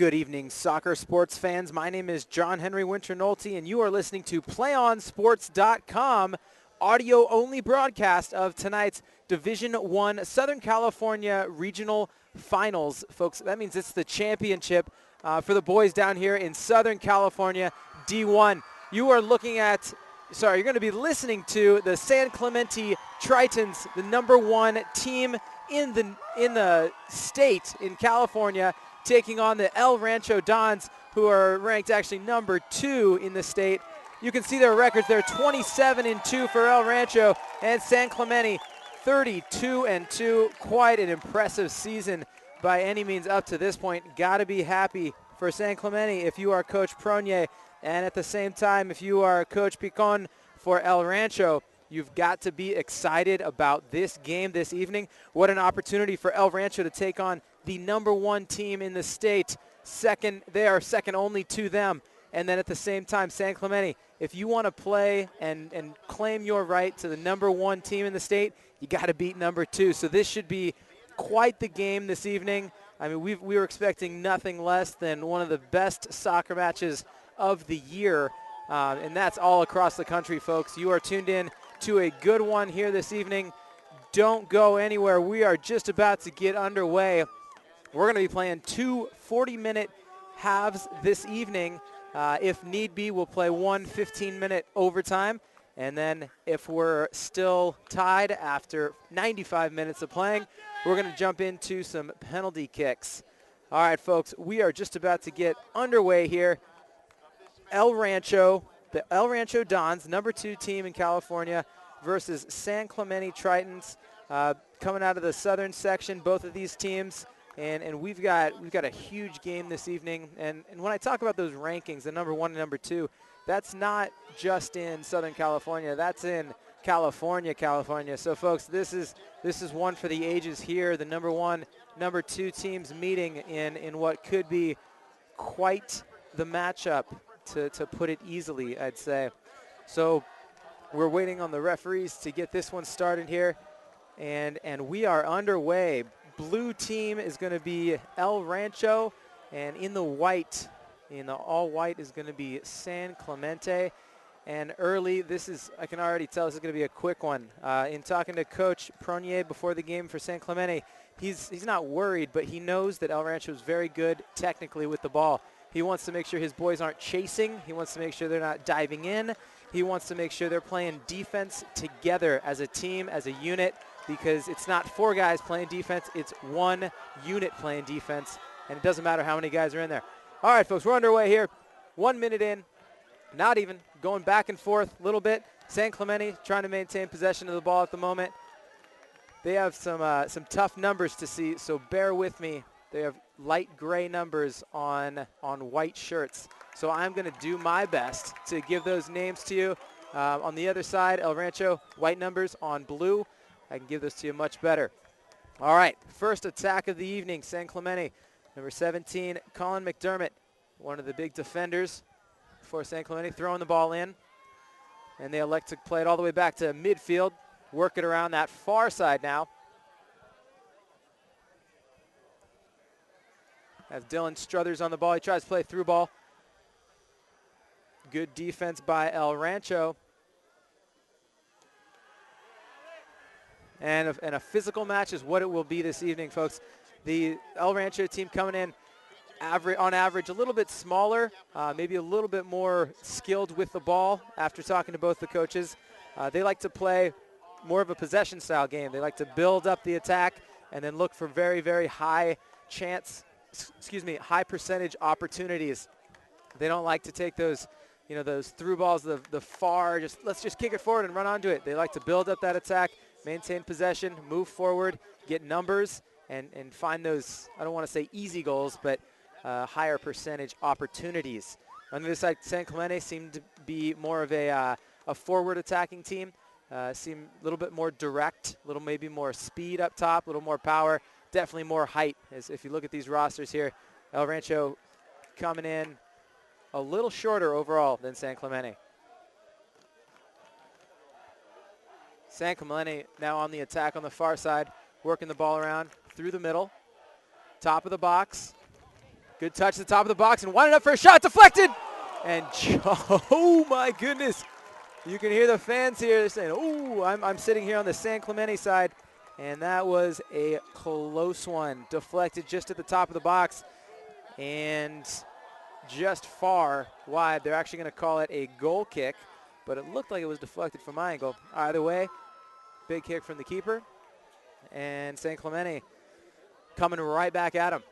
Good evening, soccer sports fans. My name is John Henry Winter-Nolte, and you are listening to PlayOnSports.com, audio-only broadcast of tonight's Division I Southern California Regional Finals. Folks, that means it's the championship for the boys down here in Southern California, D1. You're going to be listening to the San Clemente Tritons, the #1 team in the state in California, taking on the El Rancho Dons, who are ranked actually #2 in the state. You can see their records. They're 27-2 for El Rancho, and San Clemente 32-2. Quite an impressive season by any means up to this point. Got to be happy for San Clemente if you are Coach Pronier, and at the same time, if you are Coach Picon for El Rancho, you've got to be excited about this game this evening. What an opportunity for El Rancho to take on the #1 team in the state. They are second only to them. And then at the same time, San Clemente, if you want to play and claim your right to the #1 team in the state, you got to beat #2. So this should be quite the game this evening. I mean, we were expecting nothing less than one of the best soccer matches of the year, and that's all across the country, folks. You are tuned in to a good one here this evening. Don't go anywhere. We are just about to get underway. We're going to be playing two 40-minute halves this evening. If need be, we'll play one 15-minute overtime. And then if we're still tied after 95 minutes of playing, we're going to jump into some penalty kicks. All right, folks, we are just about to get underway here. The El Rancho Dons, #2 team in California, versus San Clemente Tritons, coming out of the southern section, both of these teams. And we've got a huge game this evening. And when I talk about those rankings, the #1 and #2, that's not just in Southern California. That's in California. So, folks, this is one for the ages here. The #1, #2 teams meeting in what could be quite the matchup, to put it easily, I'd say. So we're waiting on the referees to get this one started here. And we are underway. Blue team is going to be El Rancho, and in the all white is going to be San Clemente. And early, I can already tell this is going to be a quick one. In talking to Coach Pronier before the game for San Clemente, he's not worried, but he knows that El Rancho is very good technically with the ball. He wants to make sure his boys aren't chasing. He wants to make sure they're not diving in. He wants to make sure they're playing defense together as a team, as a unit, because it's not 4 guys playing defense, it's 1 unit playing defense, and it doesn't matter how many guys are in there. All right, folks, we're underway here. 1 minute in, not even, going back and forth a little bit. San Clemente trying to maintain possession of the ball at the moment. They have some tough numbers to see, so bear with me. They have light gray numbers on white shirts, so I'm going to do my best to give those names to you. On the other side, El Rancho, white numbers on blue. I can give this to you much better. All right, first attack of the evening, San Clemente. Number 17, Colin McDermott, one of the big defenders for San Clemente, throwing the ball in. And they elect to play it all the way back to midfield, work it around that far side now. As Dylan Struthers on the ball, he tries to play through ball. Good defense by El Rancho. And a physical match is what it will be this evening, folks. The El Rancho team coming in on average a little bit smaller, maybe a little bit more skilled with the ball after talking to both the coaches. They like to play more of a possession style game. They like to build up the attack and then look for very, very high percentage opportunities. They don't like to take those through balls, the far, let's just kick it forward and run onto it. They like to build up that attack, maintain possession, move forward, get numbers, and find those, I don't want to say easy goals, but higher percentage opportunities. On the other side, San Clemente seemed to be more of a forward attacking team, seem a little bit more direct, maybe more speed up top, a little more power, definitely more height. As if you look at these rosters here, El Rancho coming in a little shorter overall than San Clemente. San Clemente now on the attack on the far side, working the ball around through the middle. Top of the box. Good touch at the top of the box and winded up for a shot, deflected. And oh my goodness. You can hear the fans here saying, oh, I'm sitting here on the San Clemente side. And that was a close one. Deflected just at the top of the box and just far wide. They're actually going to call it a goal kick, but it looked like it was deflected from my angle. Either way, big kick from the keeper. And San Clemente coming right back at him.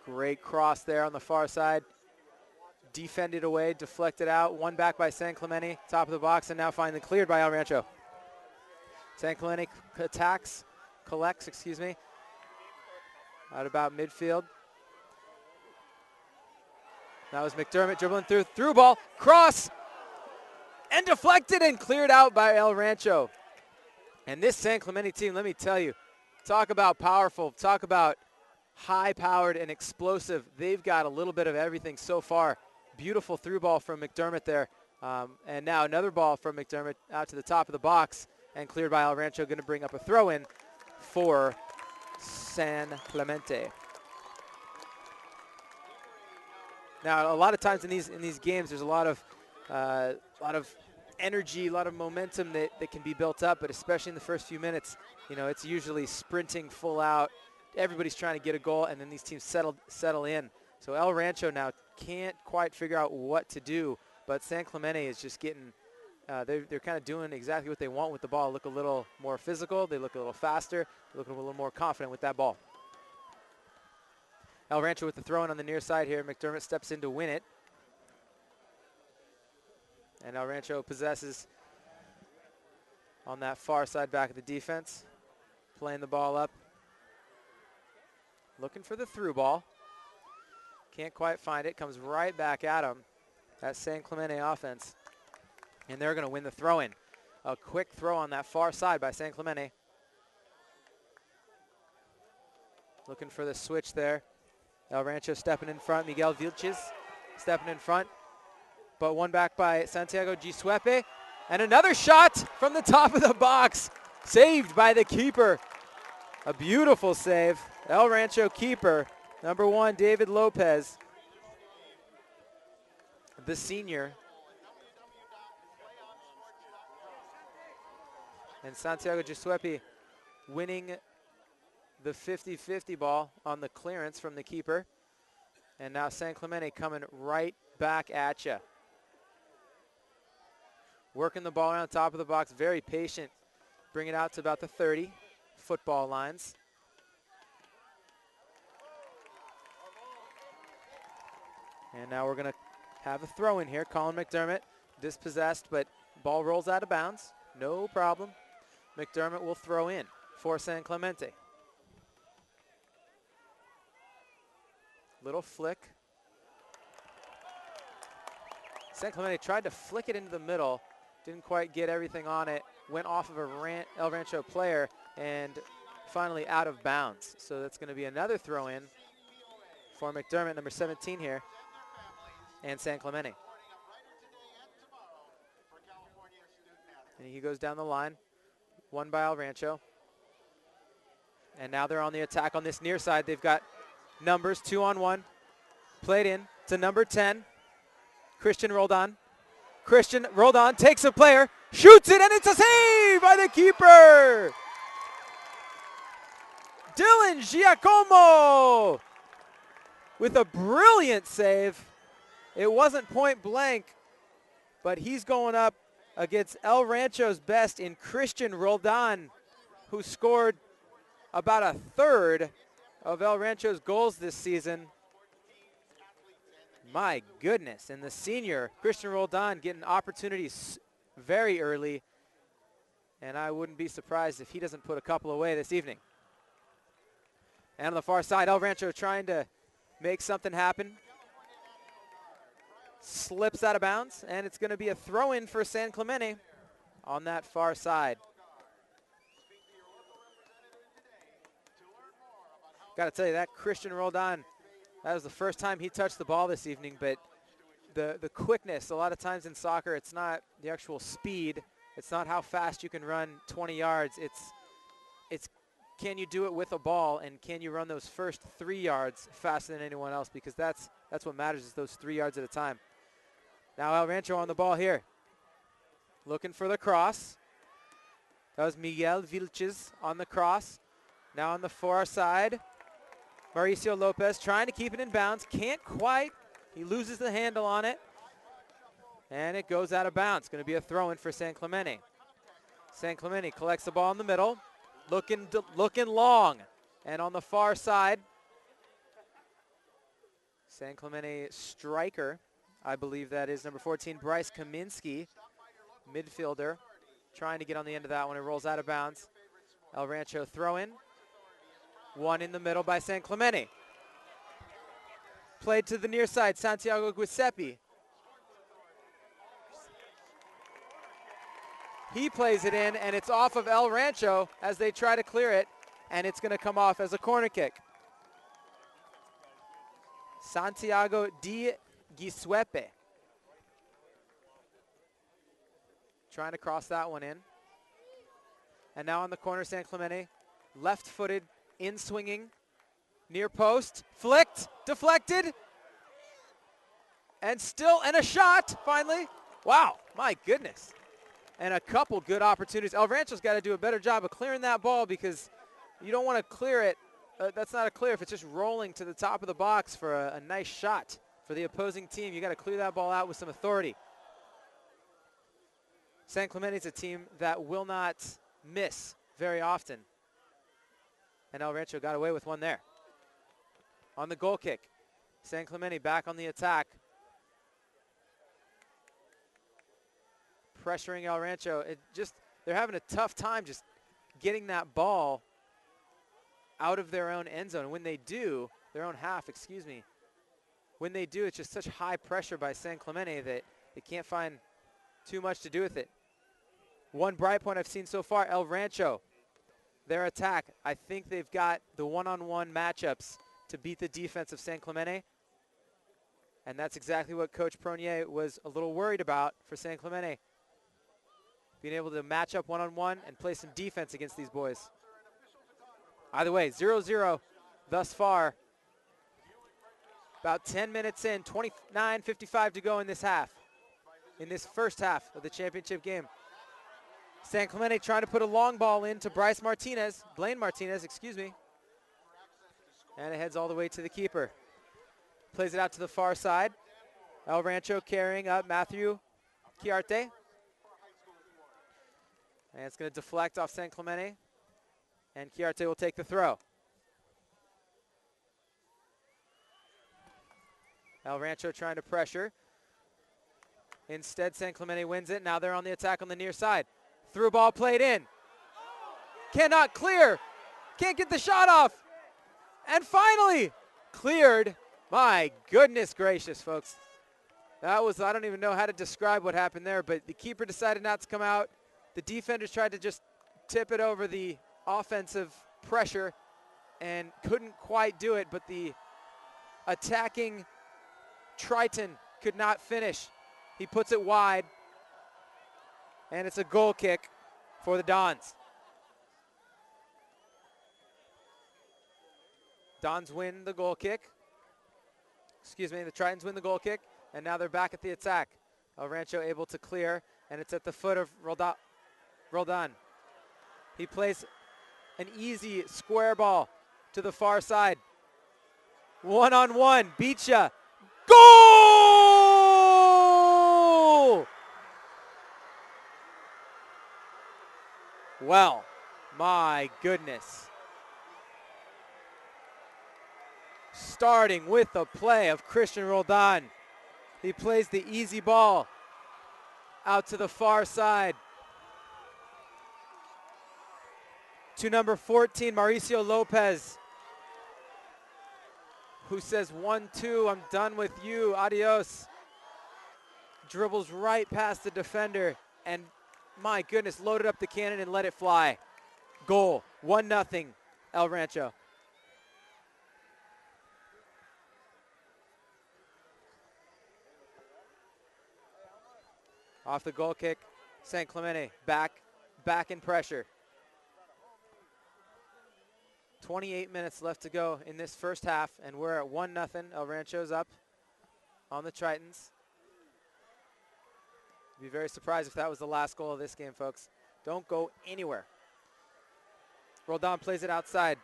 Great cross there on the far side. Defended away, deflected out. One back by San Clemente, top of the box, and now finally cleared by El Rancho. San Clemente collects, out about midfield. That was McDermott dribbling through ball, cross, and deflected and cleared out by El Rancho. And this San Clemente team, let me tell you, talk about powerful, talk about high-powered and explosive. They've got a little bit of everything so far. Beautiful through ball from McDermott there. And now another ball from McDermott out to the top of the box and cleared by El Rancho, going to bring up a throw-in for San Clemente. Now, a lot of times in these games, there's a lot of energy, a lot of momentum that can be built up, but especially in the first few minutes, you know, it's usually sprinting full out. Everybody's trying to get a goal, and then these teams settle in. So El Rancho now can't quite figure out what to do, but San Clemente is just getting, they're kind of doing exactly what they want with the ball. Look a little more physical, they look a little faster, they look a little more confident with that ball. El Rancho with the throw-in on the near side here. McDermott steps in to win it. And El Rancho possesses on that far side back of the defense, playing the ball up. Looking for the through ball. Can't quite find it. Comes right back at him. That San Clemente offense. And they're going to win the throw-in. A quick throw on that far side by San Clemente. Looking for the switch there. El Rancho stepping in front. Miguel Vilches stepping in front. But one back by Santiago Giuseppe. And another shot from the top of the box. Saved by the keeper. A beautiful save. El Rancho keeper, number 1, David Lopez, the senior. And Santiago Giuseppe winning the 50-50 ball on the clearance from the keeper. And now San Clemente coming right back at you. Working the ball around the top of the box, very patient. Bring it out to about the 30 football lines. And now we're going to have a throw in here. Colin McDermott dispossessed, but ball rolls out of bounds. No problem. McDermott will throw in for San Clemente. Little flick. San Clemente tried to flick it into the middle. Didn't quite get everything on it. Went off of a El Rancho player and finally out of bounds. So that's going to be another throw in for McDermott, number 17 here. And San Clemente. And he goes down the line. One by El Rancho. And now they're on the attack on this near side. They've got numbers, 2-on-1. Played in to number 10, Christian Roldan. Christian Roldan takes a player, shoots it, and it's a save by the keeper. Dylan Giacomo with a brilliant save. It wasn't point blank, but he's going up against El Rancho's best in Christian Roldan, who scored about a third of El Rancho's goals this season. My goodness, and the senior, Christian Roldan, getting opportunities very early, and I wouldn't be surprised if he doesn't put a couple away this evening. And on the far side, El Rancho trying to make something happen. Slips out of bounds, and it's going to be a throw-in for San Clemente on that far side. Got to tell you, that Christian Roldan, that was the first time he touched the ball this evening, but the quickness, a lot of times in soccer, it's not the actual speed. It's not how fast you can run 20 yards. It's can you do it with a ball, and can you run those first 3 yards faster than anyone else, because that's what matters, is those 3 yards at a time. Now El Rancho on the ball here. Looking for the cross. That was Miguel Vilches on the cross. Now on the far side, Mauricio Lopez trying to keep it in bounds. Can't quite. He loses the handle on it. And it goes out of bounds. Going to be a throw-in for San Clemente. San Clemente collects the ball in the middle. Looking long. And on the far side, San Clemente striker, I believe that is number 14, Bryce Kaminsky, midfielder, trying to get on the end of that one. It rolls out of bounds. El Rancho throw-in. One in the middle by San Clemente. Played to the near side, Santiago Giuseppe. He plays it in, and it's off of El Rancho as they try to clear it, and it's going to come off as a corner kick. Santiago Di Giuseppe trying to cross that one in. And now on the corner, San Clemente, left-footed, in-swinging, near post, flicked, deflected, and a shot, finally. Wow, my goodness. And a couple good opportunities. El Rancho's got to do a better job of clearing that ball, because you don't want to clear it. That's not a clear if it's just rolling to the top of the box for a nice shot for the opposing team. You got to clear that ball out with some authority. San Clemente's a team that will not miss very often. And El Rancho got away with one there. On the goal kick, San Clemente back on the attack. Pressuring El Rancho. They're having a tough time just getting that ball out of their own end zone. When they do, their own half, excuse me. When they do, it's just such high pressure by San Clemente that they can't find too much to do with it. One bright point I've seen so far, El Rancho, their attack. I think they've got the one-on-one matchups to beat the defense of San Clemente. And that's exactly what Coach Pronier was a little worried about for San Clemente. Being able to match up one-on-one and play some defense against these boys. Either way, 0-0 thus far. About 10 minutes in, 29:55 to go in this half. In this first half of the championship game. San Clemente trying to put a long ball in to Blaine Martinez, excuse me. And it heads all the way to the keeper. Plays it out to the far side. El Rancho carrying up Matthew Chiarte. And it's going to deflect off San Clemente. And Chiarte will take the throw. El Rancho trying to pressure. Instead, San Clemente wins it. Now they're on the attack on the near side. Through ball played in. Cannot clear. Can't get the shot off. And finally, cleared. My goodness gracious, folks. That was, I don't even know how to describe what happened there, but the keeper decided not to come out. The defenders tried to just tip it over the offensive pressure and couldn't quite do it, but the attacking Triton could not finish. He puts it wide, and it's a goal kick for the Dons. Dons win the goal kick. Excuse me, the Tritons win the goal kick, and now they're back at the attack. El Rancho able to clear, and it's at the foot of Roldan. He plays an easy square ball to the far side. One-on-one, Beecha. Goal! Well, my goodness. Starting with the play of Christian Roldan. He plays the easy ball out to the far side to number 14, Mauricio Lopez, who says 1-2, I'm done with you, adios. Dribbles right past the defender and, my goodness, loaded up the cannon and let it fly. Goal, 1-0, El Rancho. Off the goal kick, San Clemente back in pressure. 28 minutes left to go in this first half, and we're at 1-0. El Rancho's up on the Tritons. Be very surprised if that was the last goal of this game, folks. Don't go anywhere. Roldan plays it outside.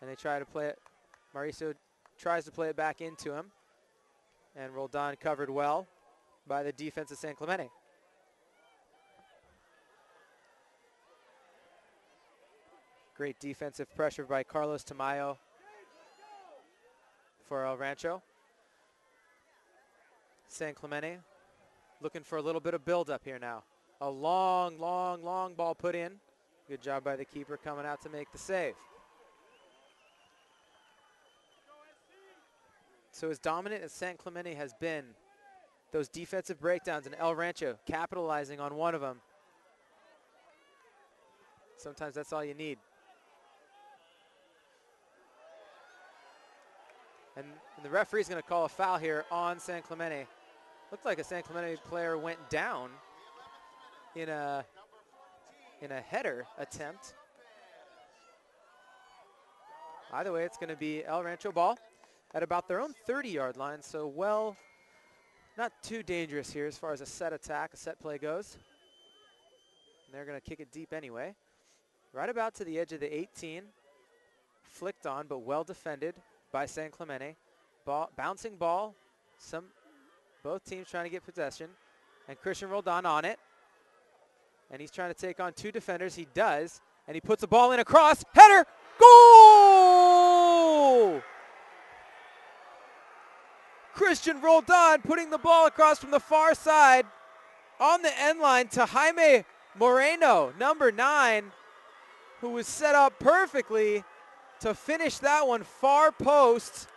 And they try to play it. Mauricio tries to play it back into him. And Roldan covered well by the defense of San Clemente. Great defensive pressure by Carlos Tamayo for El Rancho. San Clemente looking for a little bit of build-up here now. A long ball put in. Good job by the keeper coming out to make the save. So as dominant as San Clemente has been, those defensive breakdowns, and El Rancho capitalizing on one of them, sometimes that's all you need. And the referee's going to call a foul here on San Clemente. Looked like a San Clemente player went down in a header attempt. Either way, it's going to be El Rancho ball at about their own 30-yard line. So, well, not too dangerous here as far as a set attack, a set play goes. And they're going to kick it deep anyway. Right about to the edge of the 18. Flicked on, but well defended by San Clemente. Bouncing ball. Both teams trying to get possession. And Christian Roldan on it. And he's trying to take on two defenders. He does. And he puts the ball in across. Header! Goal! Christian Roldan putting the ball across from the far side on the end line to Jaime Moreno, number 9, who was set up perfectly to finish that one far post.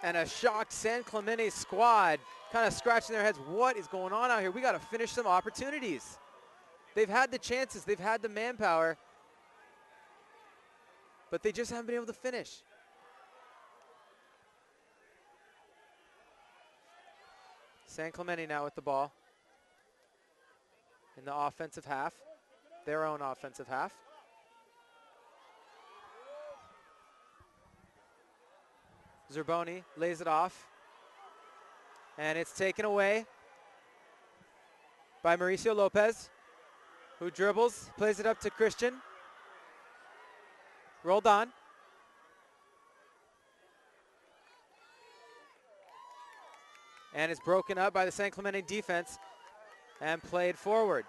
And a shocked San Clemente squad kind of scratching their heads. What is going on out here? We got to finish some opportunities. They've had the chances. They've had the manpower. But they just haven't been able to finish. San Clemente now with the ball in the offensive half, their own offensive half. Zerboni lays it off, and it's taken away by Mauricio Lopez, who dribbles, plays it up to Christian. Roldan. And it's broken up by the San Clemente defense and played forward.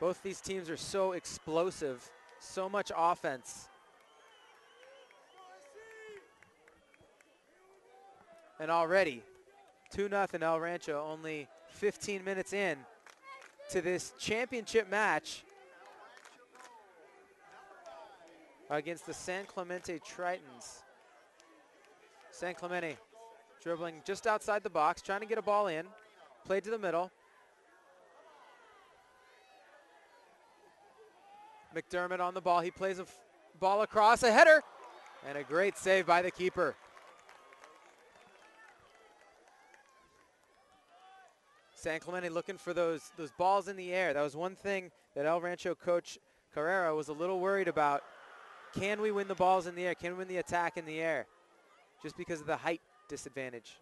Both these teams are so explosive, so much offense. And already, 2-0 El Rancho, only 15 minutes in to this championship match against the San Clemente Tritons. San Clemente dribbling just outside the box, trying to get a ball in. Played to the middle. McDermott on the ball. He plays a ball across, a header, and a great save by the keeper. San Clemente looking for those balls in the air. That was one thing that El Rancho coach Carrera was a little worried about. Can we win the balls in the air? Can we win the attack in the air? Just because of the height disadvantage.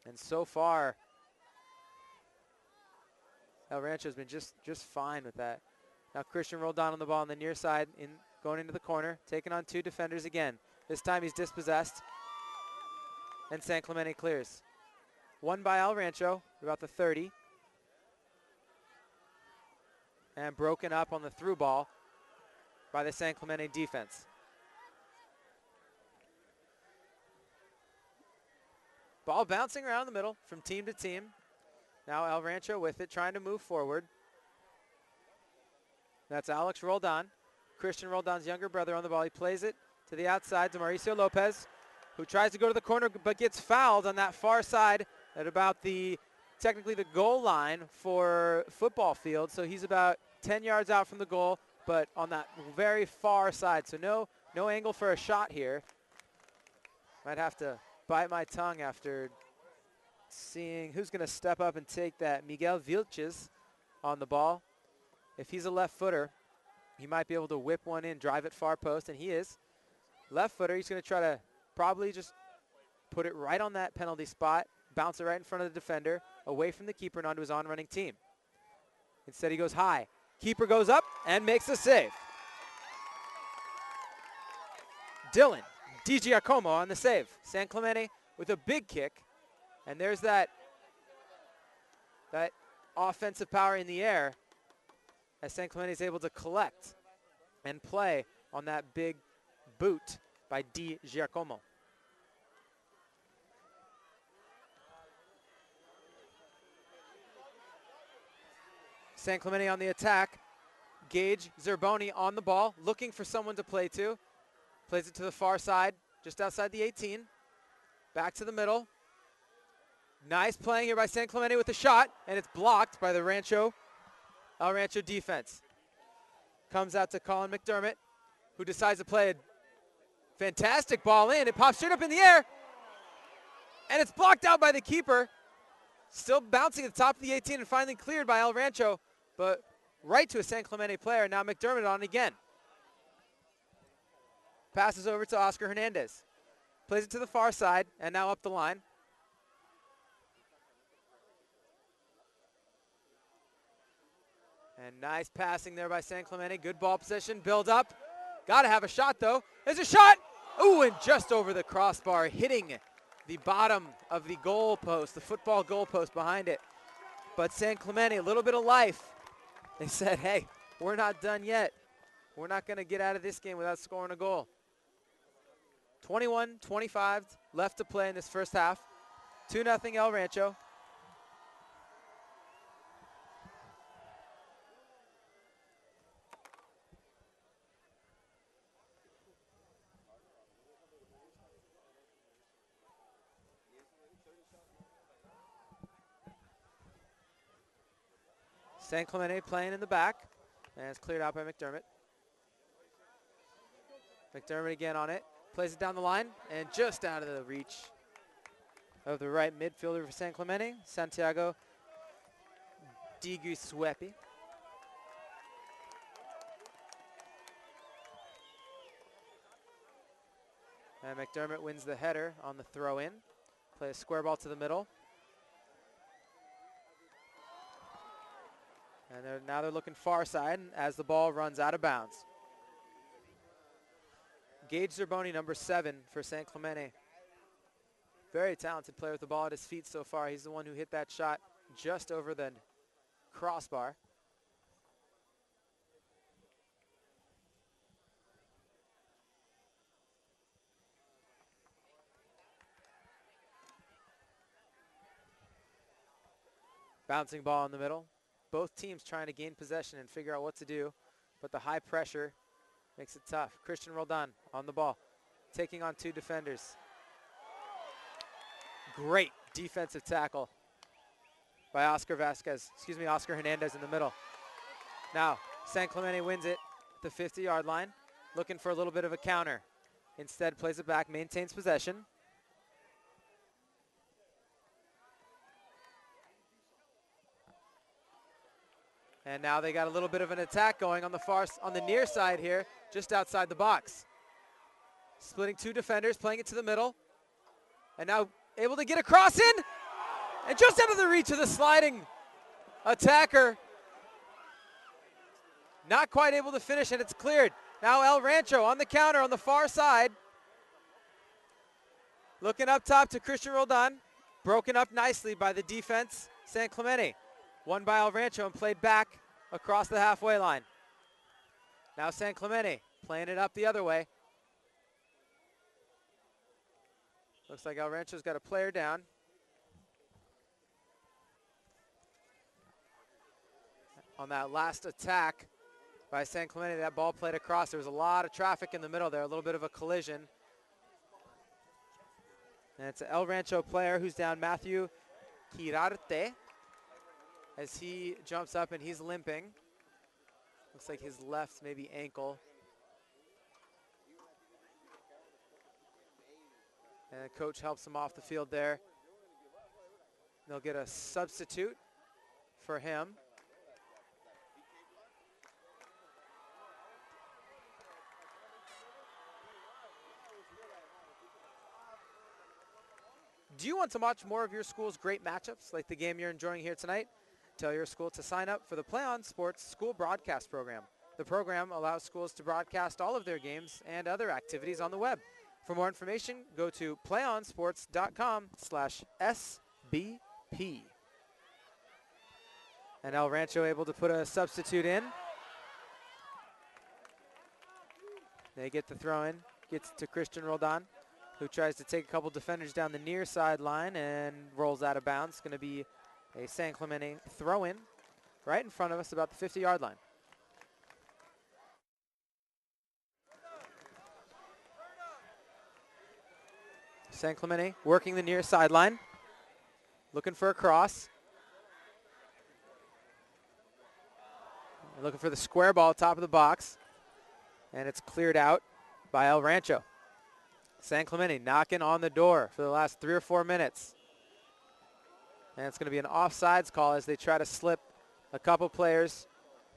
And so far, El Rancho's been just fine with that. Now Christian Roldan on the ball on the near side, going into the corner, taking on two defenders again. This time he's dispossessed, and San Clemente clears. Won by El Rancho, about the 30. And broken up on the through ball by the San Clemente defense. Ball bouncing around the middle from team to team. Now El Rancho with it, trying to move forward. That's Alex Roldan, Christian Roldan's younger brother on the ball. He plays it to the outside to Mauricio Lopez, who tries to go to the corner but gets fouled on that far side at about technically the goal line for football field. So he's about 10 yards out from the goal, but on that very far side. So no No angle for a shot here. Might have to bite my tongue after seeing who's going to step up and take that. Miguel Vilches on the ball. If he's a left footer, he might be able to whip one in, drive it far post, and he is. Left footer, he's going to try to probably just put it right on that penalty spot, bounce it right in front of the defender, away from the keeper and onto his on-running team. Instead, he goes high. Keeper goes up and makes the save. Dylan DiGiacomo on the save. San Clemente with a big kick. And there's that offensive power in the air as San Clemente is able to collect and play on that big boot by DiGiacomo. San Clemente on the attack. Gage Zerboni on the ball, looking for someone to play to. Plays it to the far side, just outside the 18. Back to the middle. Nice playing here by San Clemente with a shot, and it's blocked by the El Rancho defense. Comes out to Colin McDermott, who decides to play a fantastic ball in. It pops straight up in the air, and it's blocked out by the keeper. Still bouncing at the top of the 18 and finally cleared by El Rancho, but right to a San Clemente player. Now McDermott on again. Passes over to Oscar Hernandez. Plays it to the far side and now up the line. And nice passing there by San Clemente. Good ball position, build up. Got to have a shot though. There's a shot. Ooh, and just over the crossbar, hitting the bottom of the goal post, the football goal post behind it. But San Clemente, a little bit of life. They said, hey, we're not done yet. We're not going to get out of this game without scoring a goal. 21-25 left to play in this first half. 2-0 El Rancho. San Clemente playing in the back, and it's cleared out by McDermott. McDermott again on it, plays it down the line, and just out of the reach of the right midfielder for San Clemente, Santiago Diguisuepi. And McDermott wins the header on the throw in. Play a square ball to the middle. And now they're looking far side as the ball runs out of bounds. Gage Zerboni, number 7 for San Clemente. Very talented player with the ball at his feet so far. He's the one who hit that shot just over the crossbar. Bouncing ball in the middle. Both teams trying to gain possession and figure out what to do, but the high pressure makes it tough. Christian Roldan on the ball, taking on 2 defenders. Great defensive tackle by Oscar Hernandez in the middle. Now, San Clemente wins it at the 50-yard line, looking for a little bit of a counter. Instead, plays it back, maintains possession. And now they got a little bit of an attack going on the near side here, just outside the box. Splitting 2 defenders, playing it to the middle. And now able to get a cross in. And just out of the reach of the sliding attacker. Not quite able to finish, and it's cleared. Now El Rancho on the counter on the far side. Looking up top to Christian Roldan. Broken up nicely by the defense, San Clemente. Won by El Rancho and played back across the halfway line. Now San Clemente playing it up the other way. Looks like El Rancho's got a player down. On that last attack by San Clemente, that ball played across. There was a lot of traffic in the middle there, a little bit of a collision. And it's an El Rancho player who's down, Matthew Quirarte, as he jumps up and he's limping. Looks like his left maybe ankle. And coach helps him off the field there. They'll get a substitute for him. Do you want to watch more of your school's great matchups like the game you're enjoying here tonight? Tell your school to sign up for the Play On Sports School Broadcast Program. The program allows schools to broadcast all of their games and other activities on the web. For more information, go to playonsports.com/SBP. And El Rancho able to put a substitute in. They get the throw in, gets to Christian Roldan, who tries to take a couple defenders down the near sideline and rolls out of bounds. Going to be a San Clemente throw in right in front of us about the 50-yard line. San Clemente working the near sideline, looking for a cross. Looking for the square ball top of the box, and it's cleared out by El Rancho. San Clemente knocking on the door for the last 3 or 4 minutes. And it's going to be an offsides call as they try to slip a couple players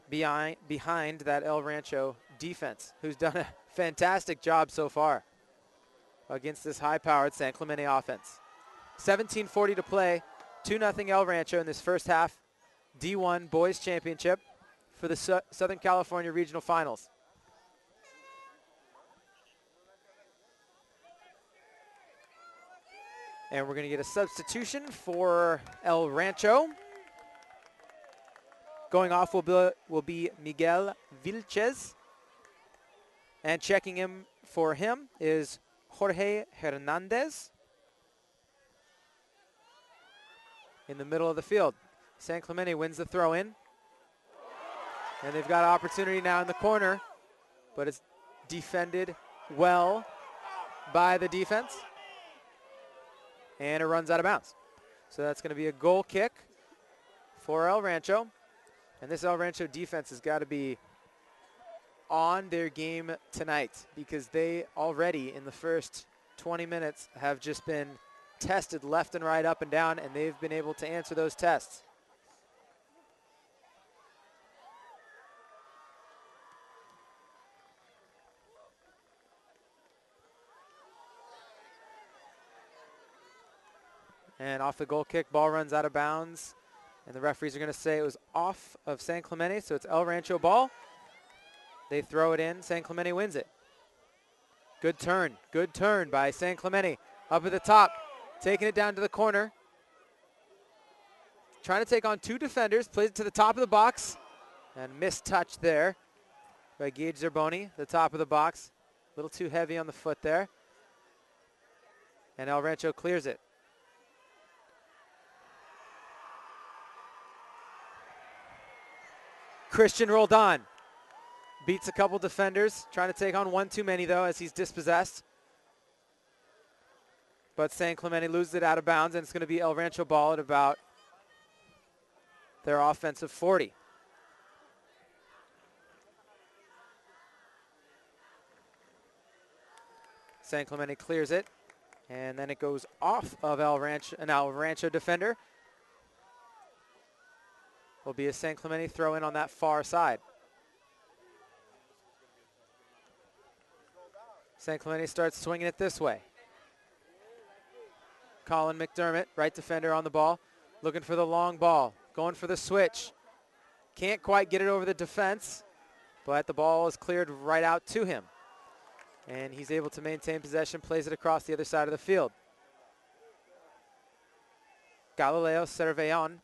behind that El Rancho defense, who's done a fantastic job so far against this high-powered San Clemente offense. 17:40 to play, 2-0 El Rancho in this first half D1 Boys Championship for the Southern California Regional Finals. And we're going to get a substitution for El Rancho. Going off will be Miguel Vilches. And checking him for him is Jorge Hernandez. In the middle of the field. San Clemente wins the throw in. And they've got an opportunity now in the corner, but it's defended well by the defense. And it runs out of bounds. So that's going to be a goal kick for El Rancho. And this El Rancho defense has got to be on their game tonight, because they already in the first 20 minutes have just been tested left and right, up and down, and they've been able to answer those tests. And off the goal kick, ball runs out of bounds. And the referees are going to say it was off of San Clemente, so it's El Rancho ball. They throw it in. San Clemente wins it. Good turn by San Clemente. Up at the top, taking it down to the corner. Trying to take on 2 defenders, plays it to the top of the box. And missed touch there by Gage Zerboni, the top of the box. A little too heavy on the foot there. And El Rancho clears it. Christian Roldan beats a couple defenders, trying to take on 1 too many though as he's dispossessed. But San Clemente loses it out of bounds, and it's going to be El Rancho ball at about their offensive 40. San Clemente clears it, and then it goes off of an El Rancho defender. Will be a San Clemente throw in on that far side. San Clemente starts swinging it this way. Colin McDermott, right defender on the ball, looking for the long ball, going for the switch. Can't quite get it over the defense, but the ball is cleared right out to him. And he's able to maintain possession, plays it across the other side of the field. Galileo Cervellon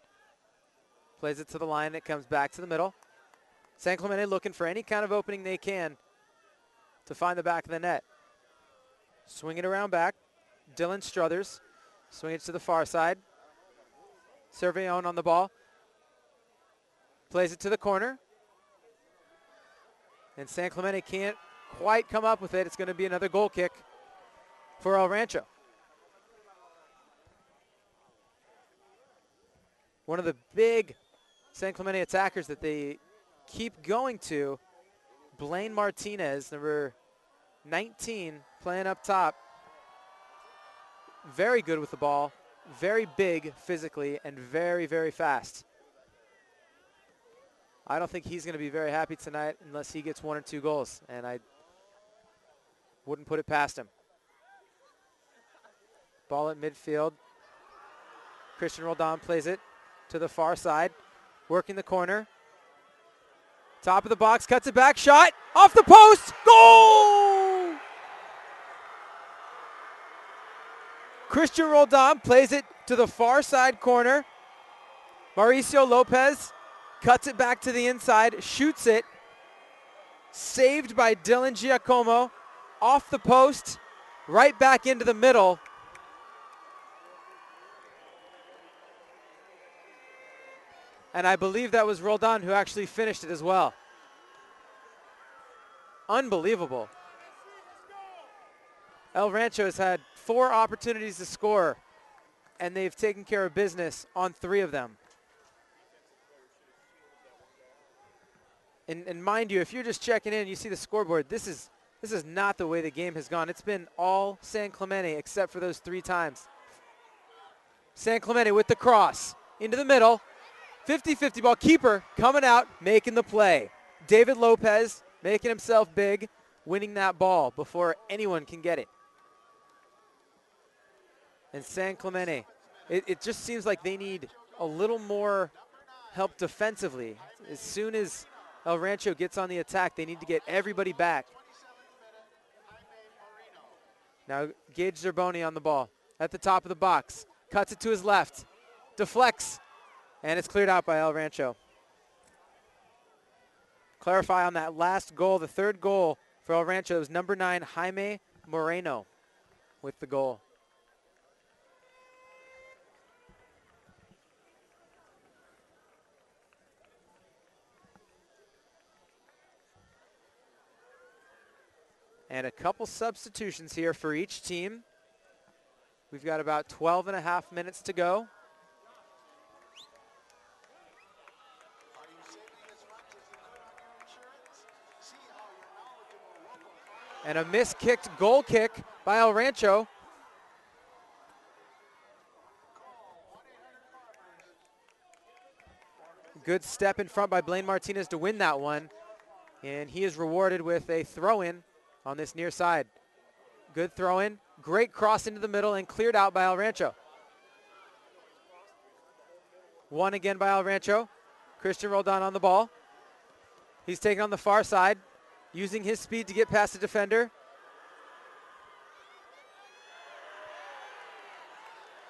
plays it to the line. It comes back to the middle. San Clemente looking for any kind of opening they can to find the back of the net. Swing it around back. Dylan Struthers. Swing it to the far side. Cervellon on the ball. Plays it to the corner. And San Clemente can't quite come up with it. It's going to be another goal kick for El Rancho. One of the big San Clemente attackers that they keep going to, Blaine Martinez, number 19, playing up top. very good with the ball, very big physically, and very, very fast. I don't think he's going to be very happy tonight unless he gets 1 or 2 goals, and I wouldn't put it past him. Ball at midfield. Christian Roldan plays it to the far side, working the corner. Top of the box, cuts it back, shot, off the post, goal! Christian Roldan plays it to the far side corner. Mauricio Lopez cuts it back to the inside, shoots it. Saved by Dylan Giacomo, off the post, right back into the middle. And I believe that was Roldan who actually finished it as well. Unbelievable. El Rancho has had 4 opportunities to score, and they've taken care of business on 3 of them. And mind you, if you're just checking in, you see the scoreboard, this is not the way the game has gone. It's been all San Clemente except for those 3 times. San Clemente with the cross into the middle. 50-50 ball. Keeper coming out, making the play. David Lopez making himself big, winning that ball before anyone can get it. And San Clemente, it just seems like they need a little more help defensively. As soon as El Rancho gets on the attack, they need to get everybody back. Now Gage Zerboni on the ball at the top of the box. Cuts it to his left. Deflects. And it's cleared out by El Rancho. Clarify on that last goal, the 3rd goal for El Rancho was number 9, Jaime Moreno with the goal. And a couple substitutions here for each team. We've got about 12.5 minutes to go. And a miskicked goal kick by El Rancho. Good step in front by Blaine Martinez to win that one. And he is rewarded with a throw-in on this near side. Good throw-in. Great cross into the middle and cleared out by El Rancho. One again by El Rancho. Christian Roldan on the ball. He's taken on the far side, using his speed to get past the defender.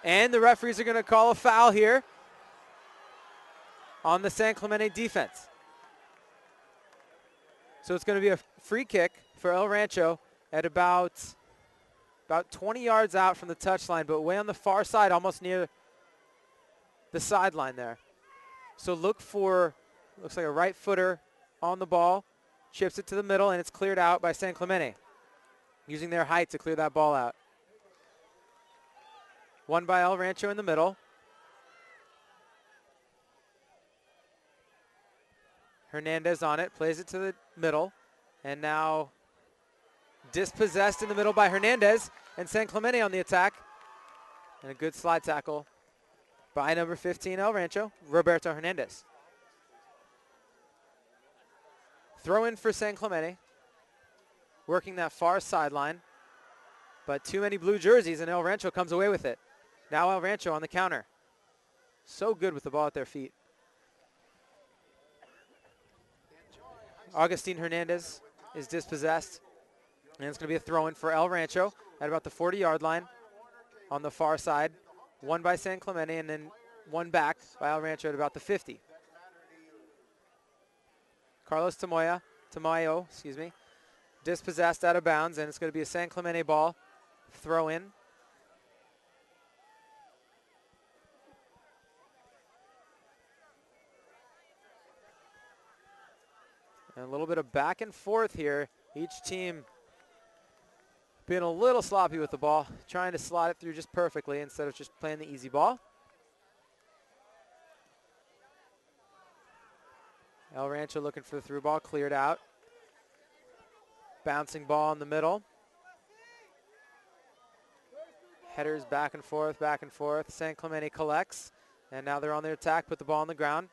And the referees are going to call a foul here on the San Clemente defense. So it's going to be a free kick for El Rancho at about 20 yards out from the touchline, but way on the far side, almost near the sideline there. So look for, looks like a right footer on the ball. Chips it to the middle, and it's cleared out by San Clemente, using their height to clear that ball out. One by El Rancho in the middle. Hernandez on it, plays it to the middle, and now dispossessed in the middle by Hernandez, and San Clemente on the attack. And a good slide tackle by number 15 El Rancho, Roberto Hernandez. Throw in for San Clemente, working that far sideline, but too many blue jerseys, and El Rancho comes away with it. Now El Rancho on the counter. So good with the ball at their feet. Augustine Hernandez is dispossessed, and it's going to be a throw-in for El Rancho at about the 40-yard line on the far side. One by San Clemente, and then one back by El Rancho at about the 50. Carlos Tamayo, dispossessed out of bounds, and it's going to be a San Clemente ball. Throw in. And a little bit of back and forth here. Each team being a little sloppy with the ball, trying to slot it through just perfectly instead of just playing the easy ball. El Rancho looking for the through ball, cleared out. Bouncing ball in the middle. Headers back and forth, back and forth. San Clemente collects, and now they're on their attack, put the ball on the ground.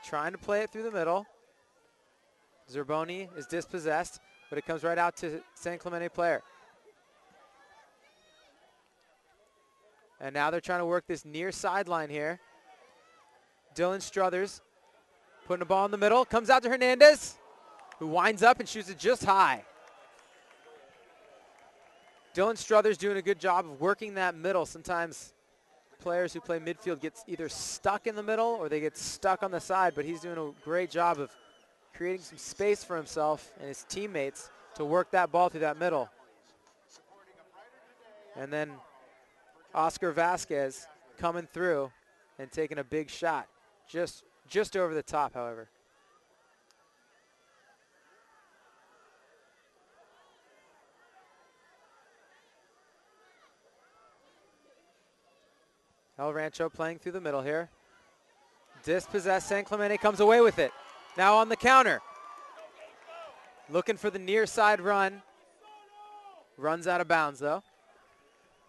Trying to play it through the middle. Zerboni is dispossessed, but it comes right out to San Clemente player. And now they're trying to work this near sideline here. Dylan Struthers putting the ball in the middle. Comes out to Hernandez, who winds up and shoots it just high. Dylan Struthers doing a good job of working that middle. Sometimes players who play midfield get either stuck in the middle or they get stuck on the side, but he's doing a great job of creating some space for himself and his teammates to work that ball through that middle. And then Oscar Vasquez coming through and taking a big shot. Just over the top, however. El Rancho playing through the middle here. Dispossessed, San Clemente comes away with it. Now on the counter. Looking for the near side run. Runs out of bounds though.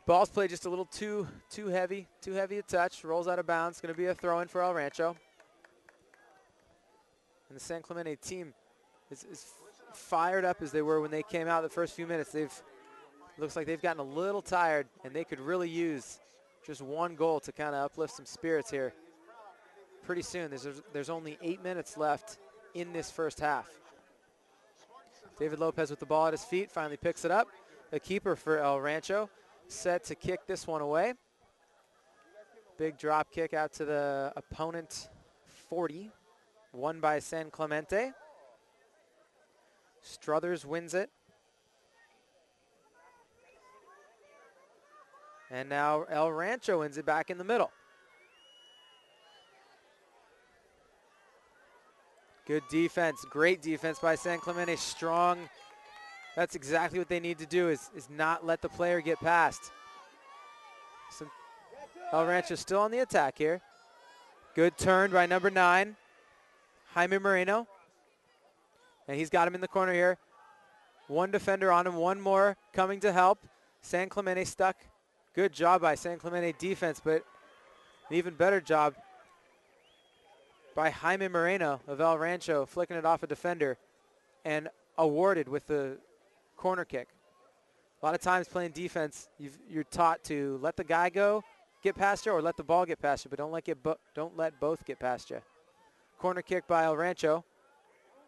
Ball's played just a little too heavy a touch. Rolls out of bounds. Going to be a throw in for El Rancho. And the San Clemente team is fired up as they were when they came out the first few minutes. Looks like they've gotten a little tired, and they could really use just one goal to kind of uplift some spirits here pretty soon. There's only 8 minutes left in this first half. David Lopez with the ball at his feet, finally picks it up. The keeper for El Rancho set to kick this one away. Big drop kick out to the opponent 40, won by San Clemente. Struthers wins it. And now El Rancho wins it back in the middle. Good defense, great defense by San Clemente, strong. That's exactly what they need to do is not let the player get past. So El Rancho still on the attack here. Good turn by number 9, Jaime Moreno. And he's got him in the corner here. One defender on him, one more coming to help. San Clemente stuck. Good job by San Clemente defense, but an even better job by Jaime Moreno of El Rancho, flicking it off a defender and awarded with the corner kick. A lot of times playing defense, you're taught to let the guy go, get past you, or let the ball get past you, but don't let both get past you. Corner kick by El Rancho,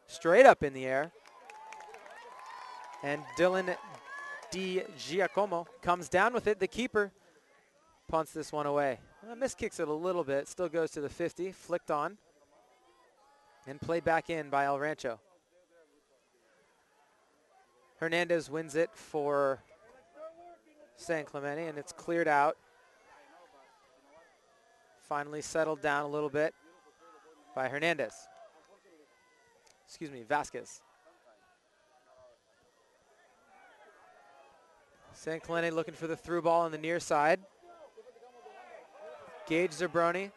straight up in the air. And Dylan Di Giacomo comes down with it. The keeper punts this one away. Miskicks it a little bit. Still goes to the 50. Flicked on. And played back in by El Rancho. Hernandez wins it for San Clemente, and it's cleared out. Finally settled down a little bit by Hernandez. Excuse me, Vasquez. San Clemente looking for the through ball on the near side. Gage Zerboni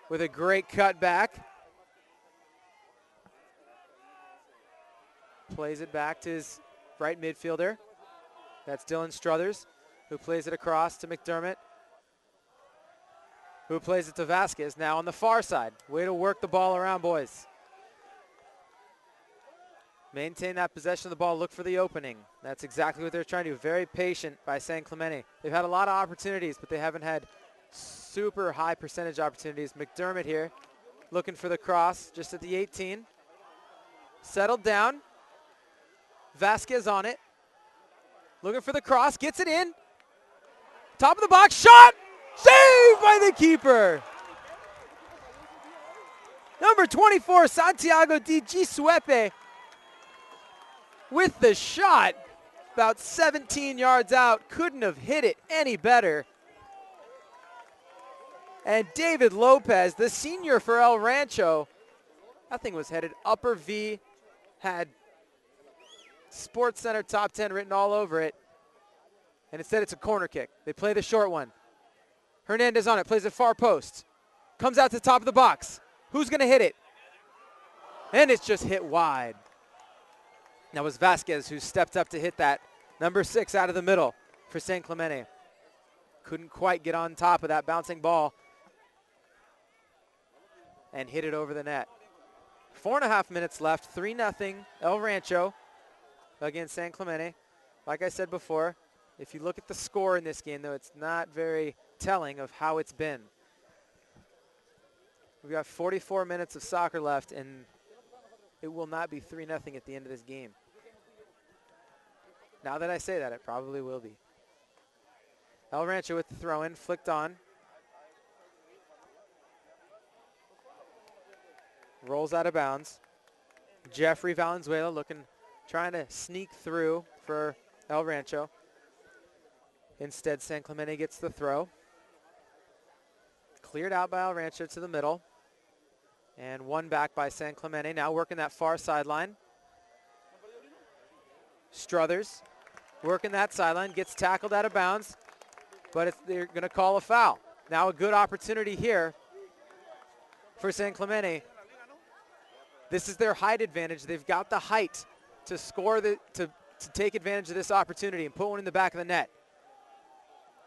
with a great cut back. Plays it back to his right midfielder. That's Dylan Struthers, who plays it across to McDermott, who plays it to Vasquez. Now on the far side. Way to work the ball around, boys. Maintain that possession of the ball. Look for the opening. That's exactly what they're trying to do. Very patient by San Clemente. They've had a lot of opportunities, but they haven't had super high percentage opportunities. McDermott here looking for the cross just at the 18. Settled down. Vasquez on it. Looking for the cross. Gets it in. Top of the box. Shot. Saved by the keeper. Number 24, Santiago Di Gisuepe with the shot. About 17 yards out. Couldn't have hit it any better. And David Lopez, the senior for El Rancho, that thing was headed upper V, had Sports Center top 10 written all over it. And instead it's a corner kick. They play the short one. Hernandez on it, plays it far post. Comes out to the top of the box. Who's going to hit it? And it's just hit wide. That was Vasquez who stepped up to hit that. Number 6 out of the middle for San Clemente. Couldn't quite get on top of that bouncing ball and hit it over the net. 4.5 minutes left, 3-0 El Rancho against San Clemente. Like I said before, if you look at the score in this game, though, it's not very telling of how it's been. We've got 44 minutes of soccer left, and it will not be 3-0 at the end of this game. Now that I say that, it probably will be. El Rancho with the throw-in, flicked on. Rolls out of bounds. Jeffrey Valenzuela trying to sneak through for El Rancho. Instead, San Clemente gets the throw. Cleared out by El Rancho to the middle. And won back by San Clemente. Now working that far sideline. Struthers working that sideline. Gets tackled out of bounds. But they're going to call a foul. Now a good opportunity here for San Clemente. This is their height advantage. They've got the height to score, to take advantage of this opportunity and put one in the back of the net.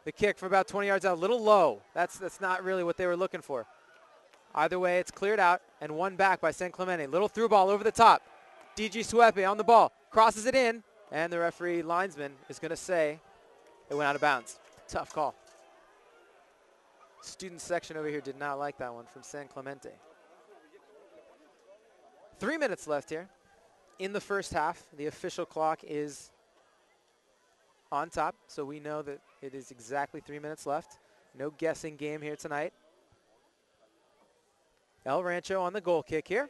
The kick from about 20 yards out, a little low. That's not really what they were looking for. Either way, it's cleared out and won back by San Clemente. Little through ball over the top. DG Suepe on the ball, crosses it in, and the referee linesman is going to say it went out of bounds. Tough call. Student section over here did not like that one from San Clemente. 3 minutes left here in the first half. The official clock is on top, so we know that it is exactly 3 minutes left. No guessing game here tonight. El Rancho on the goal kick here.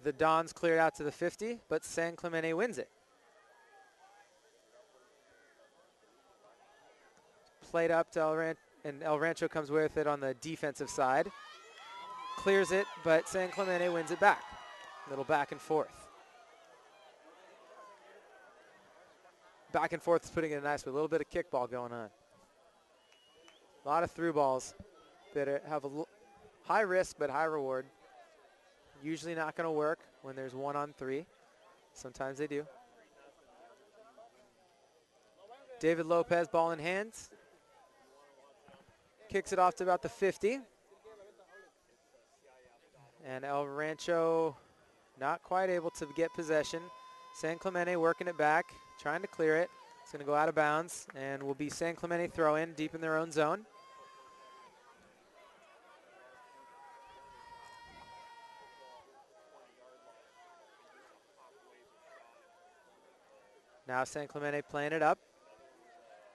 The Dons cleared out to the 50, but San Clemente wins it. Played up to El Rancho, and El Rancho comes with it on the defensive side. Clears it, but San Clemente wins it back. Little back and forth. Back and forth is putting it nice with a little bit of kickball going on. A lot of through balls that have a high risk but high reward. Usually not going to work when there's 1-on-3. Sometimes they do. David Lopez, ball in hands. Kicks it off to about the 50. And El Rancho not quite able to get possession. San Clemente working it back, trying to clear it. It's going to go out of bounds and will be San Clemente throw in deep in their own zone. Now San Clemente playing it up.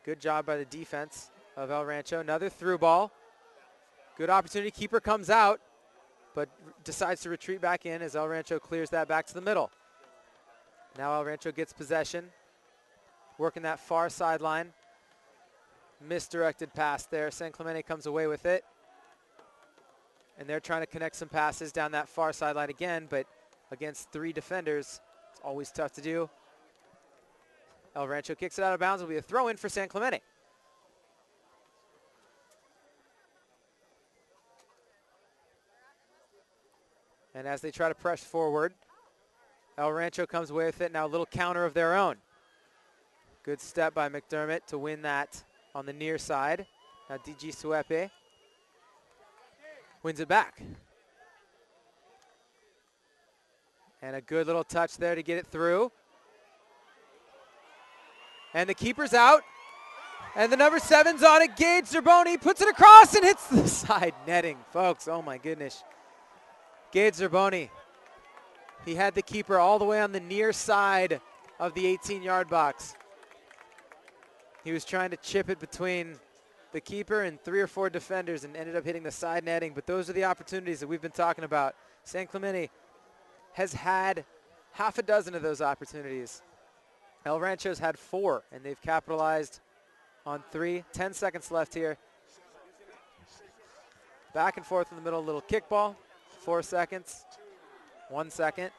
Good job by the defense of El Rancho. Another through ball. Good opportunity. Keeper comes out, but decides to retreat back in as El Rancho clears that back to the middle. Now El Rancho gets possession. Working that far sideline. Misdirected pass there. San Clemente comes away with it. And they're trying to connect some passes down that far sideline again, but against 3 defenders, it's always tough to do. El Rancho kicks it out of bounds. It'll be a throw in for San Clemente. And as they try to press forward, El Rancho comes away with it. Now a little counter of their own. Good step by McDermott to win that on the near side. Now DG Suepe wins it back. And a good little touch there to get it through. And the keeper's out. And the number 7's on it. Gage Zerboni puts it across and hits the side netting, folks. Oh my goodness. Gage Zerboni. He had the keeper all the way on the near side of the 18-yard box. He was trying to chip it between the keeper and 3 or 4 defenders and ended up hitting the side netting. But those are the opportunities that we've been talking about. San Clemente has had half a dozen of those opportunities. El Rancho's had 4, and they've capitalized on 3. 10 seconds left here. Back and forth in the middle, little kickball. 4 seconds. 1 second.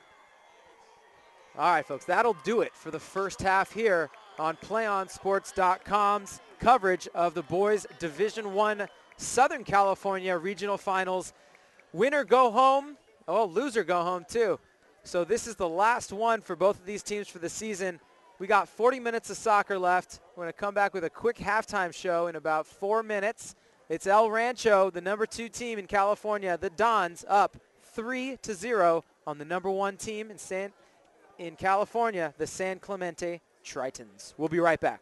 All right, folks, that'll do it for the first half here on PlayOnSports.com's coverage of the boys Division I Southern California Regional Finals. Winner go home. Oh, loser go home too. So this is the last one for both of these teams for the season. We got 40 minutes of soccer left. We're going to come back with a quick halftime show in about 4 minutes. It's El Rancho, the number 2 team in California, the Dons, up 3-0 on the number 1 team in California, the San Clemente Tritons. We'll be right back.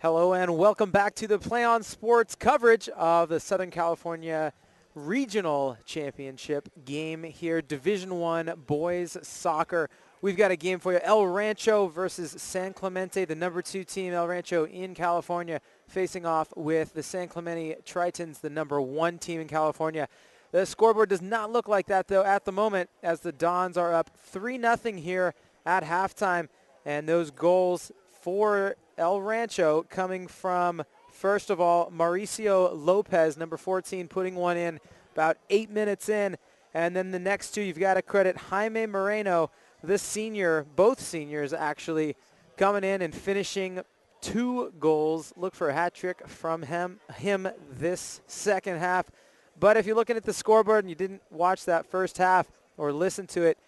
Hello and welcome back to the Play On Sports coverage of the Southern California Regional Championship game here, Division I boys soccer. We've got a game for you, El Rancho versus San Clemente, the number 2 team, El Rancho in California, facing off with the San Clemente Tritons, the number 1 team in California. The scoreboard does not look like that, though, at the moment, as the Dons are up 3-0 here at halftime, and those goals for El Rancho coming from, first of all, Mauricio Lopez, number 14, putting one in about 8 minutes in. And then the next two, you've got to credit Jaime Moreno, the senior, both seniors actually, coming in and finishing 2 goals. Look for a hat trick from him this second half. But if you're looking at the scoreboard and you didn't watch that first half or listen to it,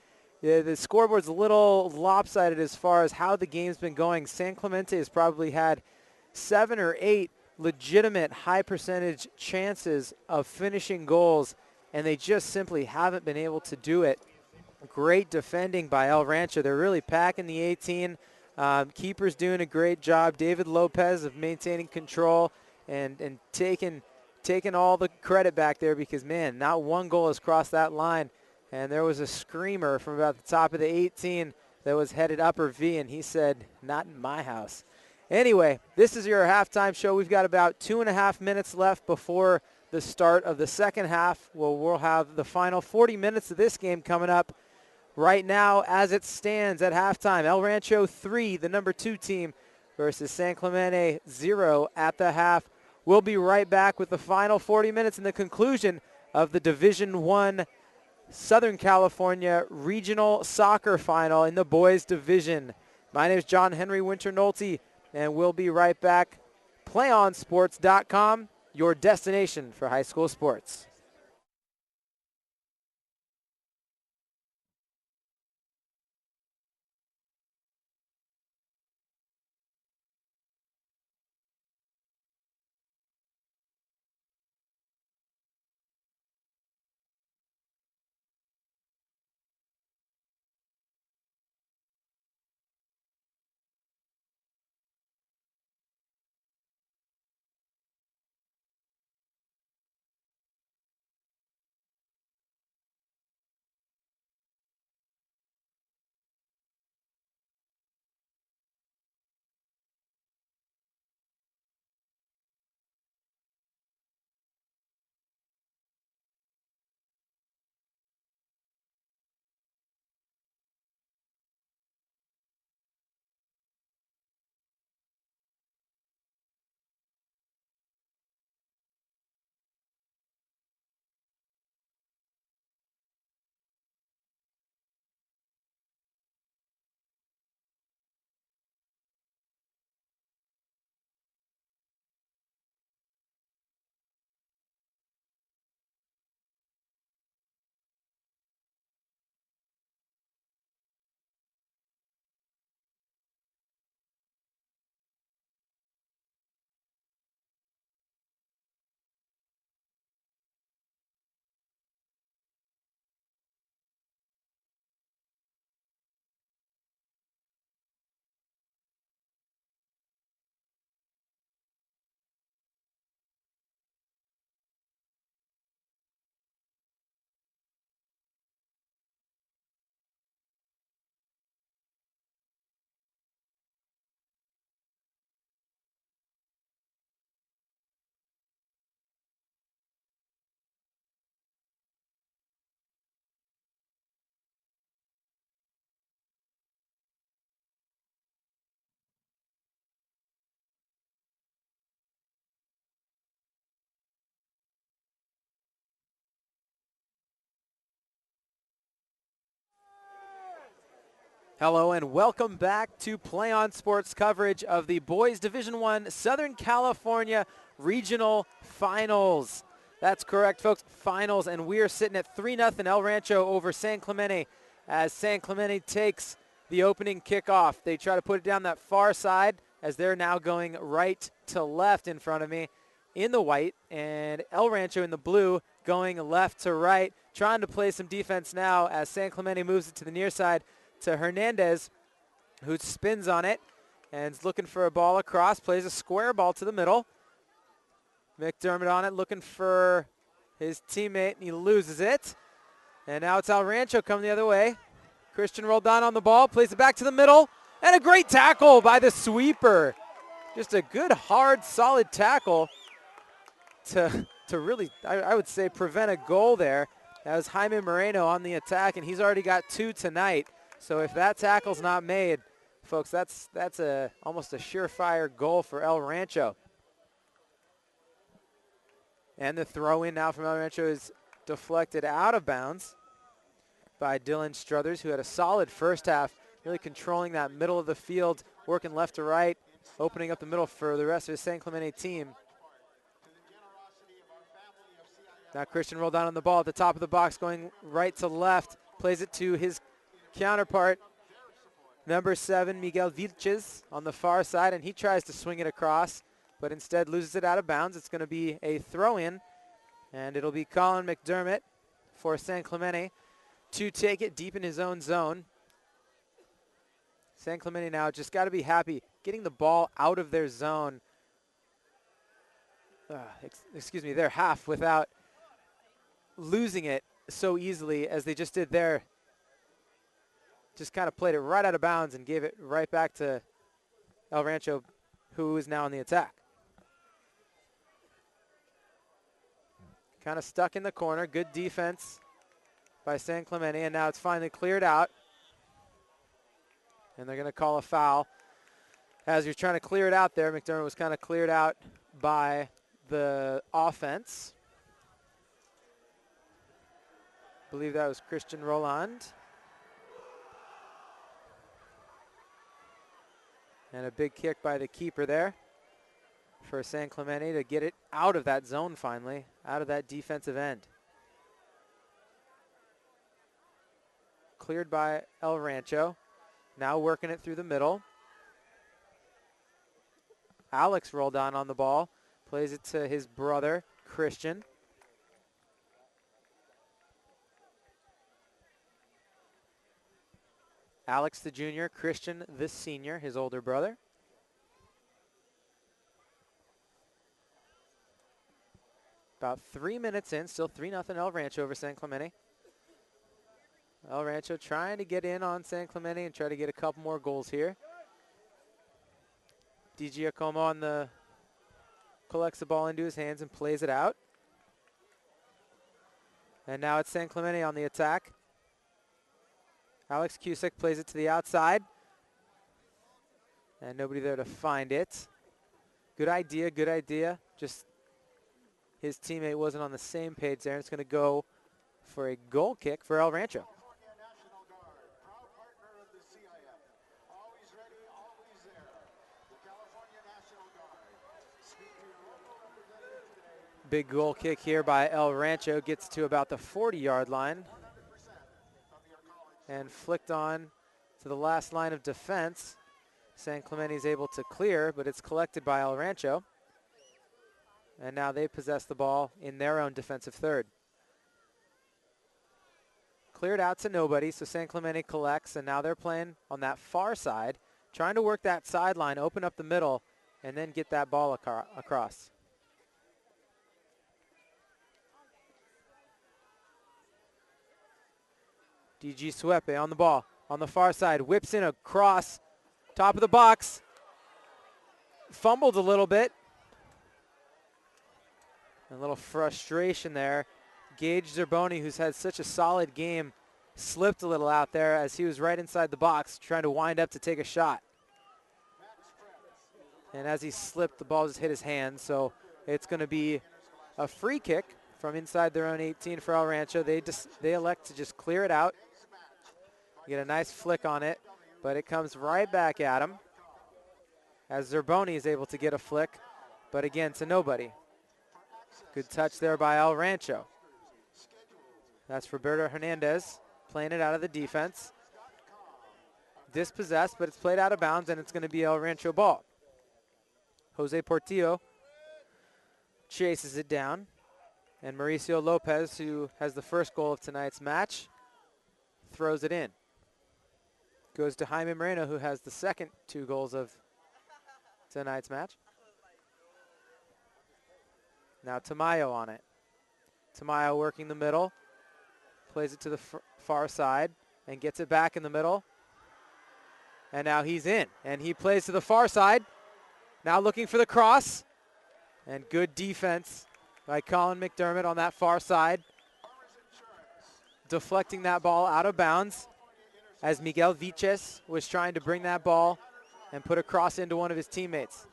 the scoreboard's a little lopsided as far as how the game's been going. San Clemente has probably had 7 or 8 legitimate high percentage chances of finishing goals, and they just simply haven't been able to do it. Great defending by El Rancho. They're really packing the 18. Keeper's doing a great job. David Lopez of maintaining control and taking all the credit back there because, man, not one goal has crossed that line. And there was a screamer from about the top of the 18 that was headed upper V, and he said, not in my house. Anyway, this is your halftime show. We've got about 2.5 minutes left before the start of the second half. We'll have the final 40 minutes of this game coming up right now as it stands at halftime. El Rancho 3, the number 2 team, versus San Clemente 0 at the half. We'll be right back with the final 40 minutes and the conclusion of the Division I Southern California Regional Soccer Final in the boys division. My name is John Henry Winter Nolte, and we'll be right back. PlayOnSports.com, your destination for high school sports. Hello and welcome back to Play On Sports coverage of the Boys Division I Southern California Regional Finals. That's correct, folks, finals, and we are sitting at 3-0 El Rancho over San Clemente as San Clemente takes the opening kickoff. They try to put it down that far side as they're now going right to left in front of me in the white, and El Rancho in the blue going left to right, trying to play some defense now as San Clemente moves it to the near side to Hernandez, who spins on it and is looking for a ball across, plays a square ball to the middle. McDermott on it, looking for his teammate, and he loses it. And now it's El Rancho coming the other way. Christian Roldan on the ball, plays it back to the middle, and a great tackle by the sweeper. Just a good, hard, solid tackle to really, I would say, prevent a goal there. That was Jaime Moreno on the attack, and he's already got 2 tonight. So if that tackle's not made, folks, that's almost a surefire goal for El Rancho. And the throw in now from El Rancho is deflected out of bounds by Dylan Struthers, who had a solid first half, really controlling that middle of the field, working left to right, opening up the middle for the rest of his San Clemente team. Now Christian rolled down on the ball at the top of the box, going right to left, plays it to his counterpart, number 7, Miguel Vilches, on the far side, and he tries to swing it across, but instead loses it out of bounds. It's going to be a throw-in, and it'll be Colin McDermott for San Clemente to take it deep in his own zone. San Clemente now just got to be happy getting the ball out of their zone, their half, without losing it so easily as they just did there. Just kind of played it right out of bounds and gave it right back to El Rancho, who is now on the attack. Kind of stuck in the corner. Good defense by San Clemente, and now it's finally cleared out. And they're going to call a foul. As you're trying to clear it out there, McDermott was kind of cleared out by the offense. I believe that was Christian Roland. And a big kick by the keeper there for San Clemente to get it out of that zone finally, out of that defensive end. Cleared by El Rancho. Now working it through the middle. Alex Roldan on the ball. Plays it to his brother, Christian. Alex the junior, Christian the senior, his older brother. About 3 minutes in, still 3-0 El Rancho over San Clemente. El Rancho trying to get in on San Clemente and try to get a couple more goals here. Di Giacomo collects the ball into his hands and plays it out. And now it's San Clemente on the attack. Alex Cusick plays it to the outside. And nobody there to find it. Good idea, good idea. Just his teammate wasn't on the same page there. And it's going to go for a goal kick for El Rancho. Big goal kick here by El Rancho. Gets to about the 40-yard line. And flicked on to the last line of defense. San Clemente is able to clear, but it's collected by El Rancho. And now they possess the ball in their own defensive third. Cleared out to nobody, so San Clemente collects, and now they're playing on that far side, trying to work that sideline, open up the middle, and then get that ball across. DG Suepe on the ball, on the far side, whips in a cross, top of the box, fumbled a little bit. A little frustration there. Gage Zerboni, who's had such a solid game, slipped a little out there as he was right inside the box trying to wind up to take a shot. And as he slipped, the ball just hit his hand, so it's going to be a free kick from inside their own 18 for El Rancho. They elect to just clear it out. Get a nice flick on it, but it comes right back at him as Zerboni is able to get a flick, but again to nobody. Good touch there by El Rancho. That's Roberto Hernandez playing it out of the defense. Dispossessed, but it's played out of bounds, and it's going to be El Rancho ball. Jose Portillo chases it down, and Mauricio Lopez, who has the first goal of tonight's match, throws it in. Goes to Jaime Moreno, who has the second 2 goals of tonight's match. Now Tamayo on it. Tamayo working the middle. Plays it to the far side and gets it back in the middle. And now he's in. And he plays to the far side. Now looking for the cross. And good defense by Colin McDermott on that far side. Deflecting that ball out of bounds as Miguel Viches was trying to bring that ball and put a cross into one of his teammates.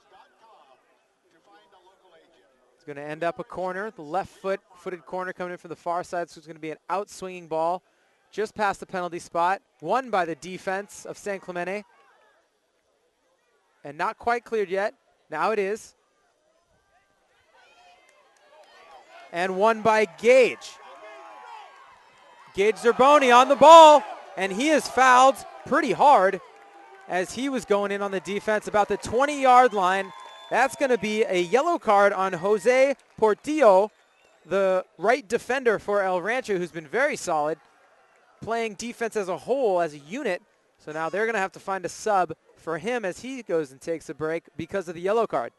It's going to end up a corner, the left-footed corner coming in from the far side, so it's going to be an out-swinging ball just past the penalty spot, won by the defense of San Clemente. And not quite cleared yet. Now it is. And won by Gage. Gage Zerboni on the ball, and he is fouled pretty hard as he was going in on the defense about the 20-yard line. That's going to be a yellow card on Jose Portillo, the right defender for El Rancho, who's been very solid, playing defense as a whole, as a unit. So now they're going to have to find a sub for him as he goes and takes a break because of the yellow card.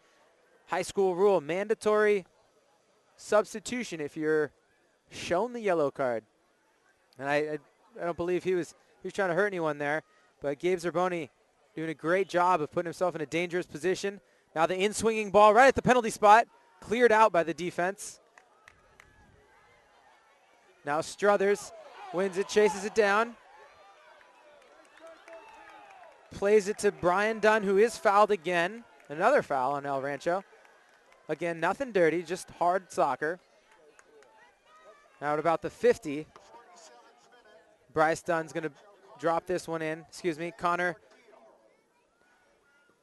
High school rule, mandatory substitution if you're shown the yellow card. And I don't believe he was trying to hurt anyone there. But Gabe Zerboni doing a great job of putting himself in a dangerous position. Now the in-swinging ball right at the penalty spot. Cleared out by the defense. Now Struthers wins it, chases it down. Plays it to Brian Dunn, who is fouled again. Another foul on El Rancho. Again, nothing dirty, just hard soccer. Now at about the 50. Bryce Dunn's going to drop this one in. Excuse me, Connor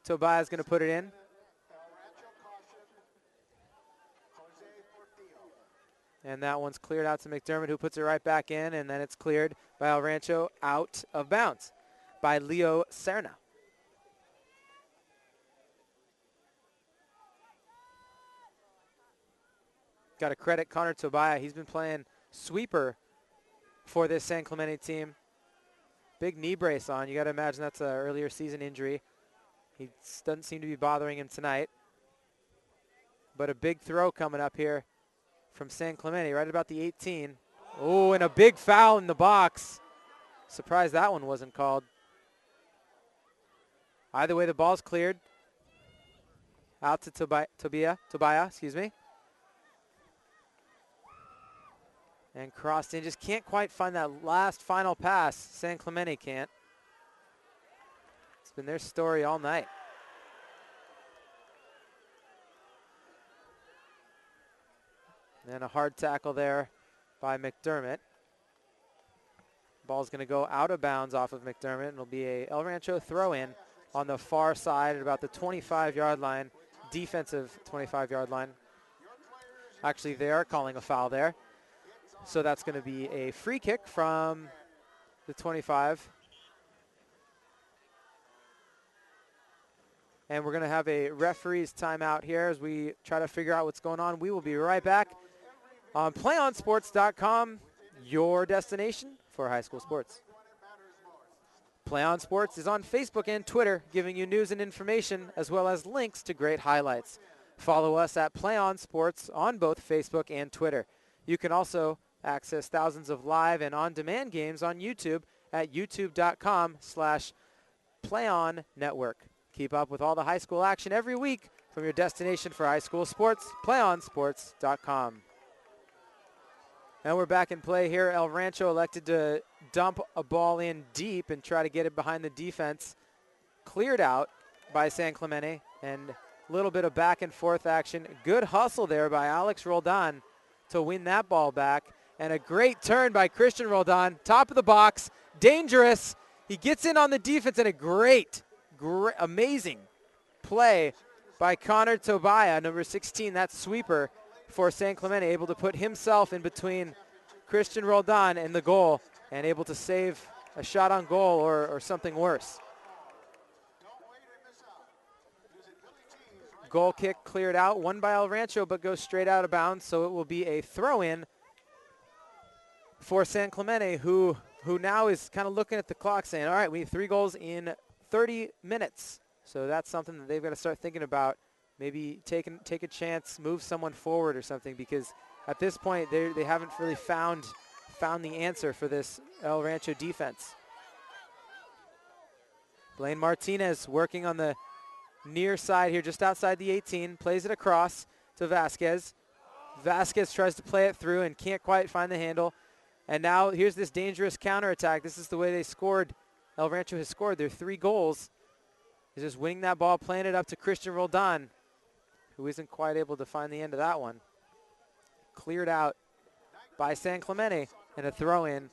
Tobias going to put it in. And that one's cleared out to McDermott, who puts it right back in, and then it's cleared by El Rancho out of bounds by Leo Serna. Got to credit Connor Tobias. He's been playing sweeper for this San Clemente team. Big knee brace on. You got to imagine that's an earlier season injury. He doesn't seem to be bothering him tonight. But a big throw coming up here from San Clemente right about the 18. Oh, and a big foul in the box. Surprised that one wasn't called. Either way, the ball's cleared. Out to Tobias, excuse me. And crossed in, just can't quite find that last final pass. San Clemente can't. It's been their story all night. And a hard tackle there by McDermott. Ball's going to go out of bounds off of McDermott. It'll be a El Rancho throw-in on the far side at about the 25-yard line, defensive 25-yard line. Actually, they are calling a foul there. So that's going to be a free kick from the 25. And we're going to have a referee's timeout here as we try to figure out what's going on. We will be right back on PlayOnSports.com, your destination for high school sports. Play On Sports is on Facebook and Twitter, giving you news and information as well as links to great highlights. Follow us at Play On Sports on both Facebook and Twitter. You can also access thousands of live and on-demand games on YouTube at youtube.com/PlayOnNetwork. Keep up with all the high school action every week from your destination for high school sports, PlayOnSports.com. And we're back in play here. El Rancho elected to dump a ball in deep and try to get it behind the defense. Cleared out by San Clemente, and a little bit of back and forth action. Good hustle there by Alex Roldan to win that ball back. And a great turn by Christian Roldan, top of the box, dangerous. He gets in on the defense, and a great, amazing play by Connor Tobias, number 16, that sweeper for San Clemente, able to put himself in between Christian Roldan and the goal and able to save a shot on goal or something worse. Goal kick cleared out, won by El Rancho, but goes straight out of bounds, so it will be a throw-in for San Clemente, who now is kind of looking at the clock saying, all right, we need 3 goals in 30 minutes. So that's something that they've got to start thinking about. Maybe take a chance, move someone forward or something, because at this point they haven't really found the answer for this El Rancho defense. Blaine Martinez working on the near side here, just outside the 18, plays it across to Vasquez. Vasquez tries to play it through and can't quite find the handle. And now here's this dangerous counterattack. This is the way they scored. El Rancho has scored their 3 goals. He's just winning that ball, playing it up to Christian Roldan, who isn't quite able to find the end of that one. Cleared out by San Clemente, and a throw-in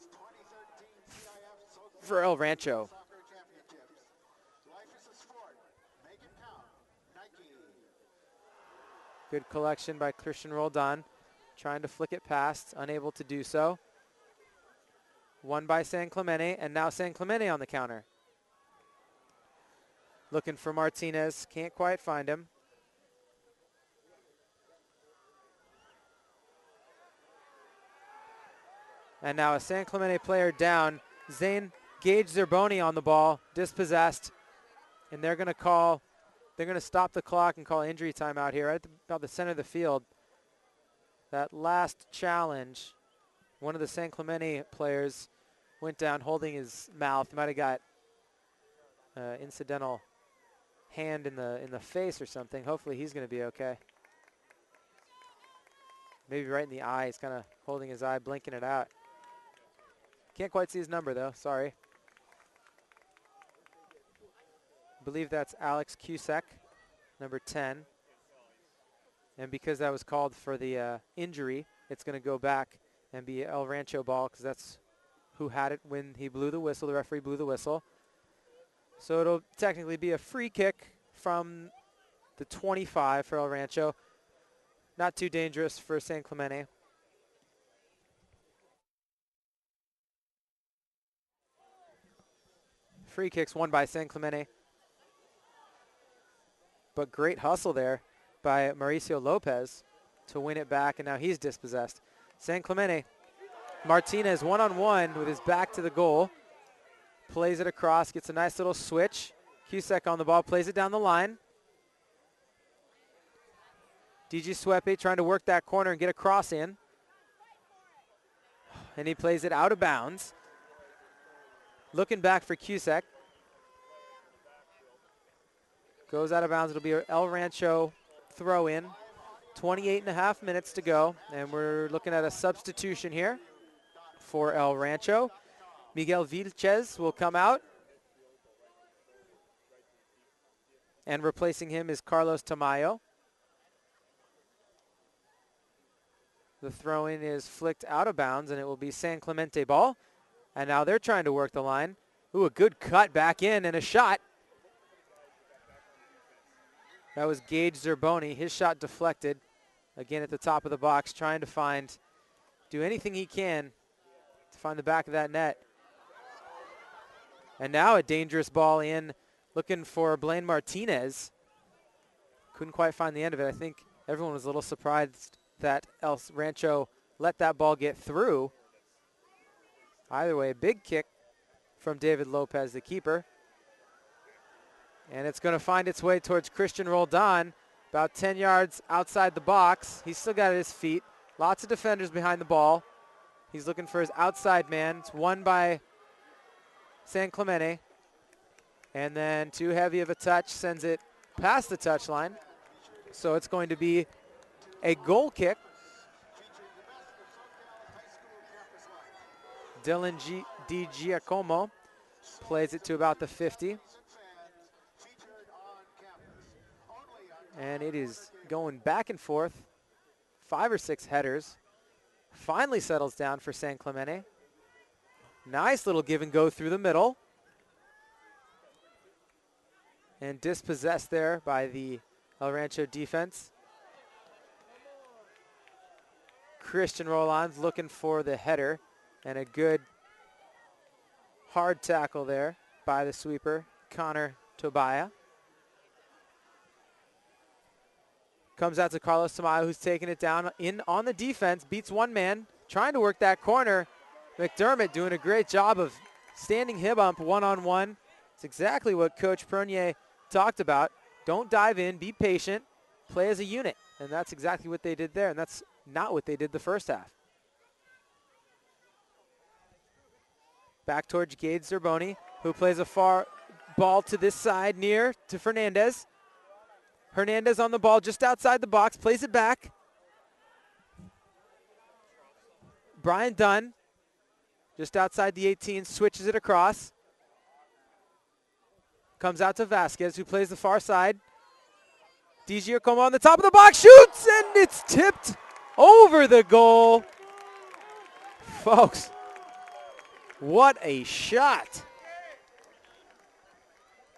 for El Rancho. Good collection by Christian Roldan, trying to flick it past, unable to do so. Won by San Clemente, and now San Clemente on the counter. Looking for Martinez, can't quite find him. And now a San Clemente player down. Zane Gage Zerboni on the ball, dispossessed. And they're going to stop the clock and call injury timeout here right at about the center of the field. That last challenge, one of the San Clemente players went down holding his mouth. Might have got incidental hand in the face or something. Hopefully he's going to be okay. Maybe right in the eye. He's kind of holding his eye, blinking it out. Can't quite see his number though, sorry. I believe that's Alex Cusack, number 10. And because that was called for the injury, it's going to go back and be El Rancho ball, because that's who had it when he blew the whistle. The referee blew the whistle. So it'll technically be a free kick from the 25 for El Rancho. Not too dangerous for San Clemente. Free kicks won by San Clemente. But great hustle there by Mauricio Lopez to win it back, and now he's dispossessed. San Clemente, Martinez one-on-one with his back to the goal. Plays it across, gets a nice little switch. Cusack on the ball, plays it down the line. DG Suepe trying to work that corner and get a cross in. And he plays it out of bounds. Looking back for Cusack. Goes out of bounds. It'll be an El Rancho throw in. 28.5 minutes to go. And we're looking at a substitution here for El Rancho. Miguel Vilches will come out. And replacing him is Carlos Tamayo. The throw-in is flicked out of bounds, and it will be San Clemente ball. And now they're trying to work the line. Ooh, a good cut back in and a shot. That was Gage Zerboni. His shot deflected. Again at the top of the box, trying to do anything he can to find the back of that net. And now a dangerous ball in, looking for Blaine Martinez. Couldn't quite find the end of it. I think everyone was a little surprised that El Rancho let that ball get through. Either way, a big kick from David Lopez, the keeper. And it's going to find its way towards Christian Roldan, about 10 yards outside the box. He's still got it at his feet. Lots of defenders behind the ball. He's looking for his outside man. It's won by San Clemente. And then too heavy of a touch, sends it past the touchline. So it's going to be a goal kick. Dylan Di Giacomo plays it to about the 50. And it is going back and forth. 5 or 6 headers. Finally settles down for San Clemente. Nice little give and go through the middle. And dispossessed there by the El Rancho defense. Christian Roland's looking for the header. And a good hard tackle there by the sweeper, Connor Tobia. Comes out to Carlos Tamayo, who's taking it down in on the defense, beats one man, trying to work that corner. McDermott doing a great job of standing him up one-on-one. It's exactly what Coach Prunier talked about. Don't dive in, be patient, play as a unit. And that's exactly what they did there, and that's not what they did the first half. Back towards Gage Zerboni, who plays a far ball to this side, near to Fernandez. Hernandez on the ball just outside the box, plays it back. Brian Dunn, just outside the 18, switches it across. Comes out to Vasquez, who plays the far side. DiGiacomo on the top of the box, shoots, and it's tipped over the goal. Folks, what a shot.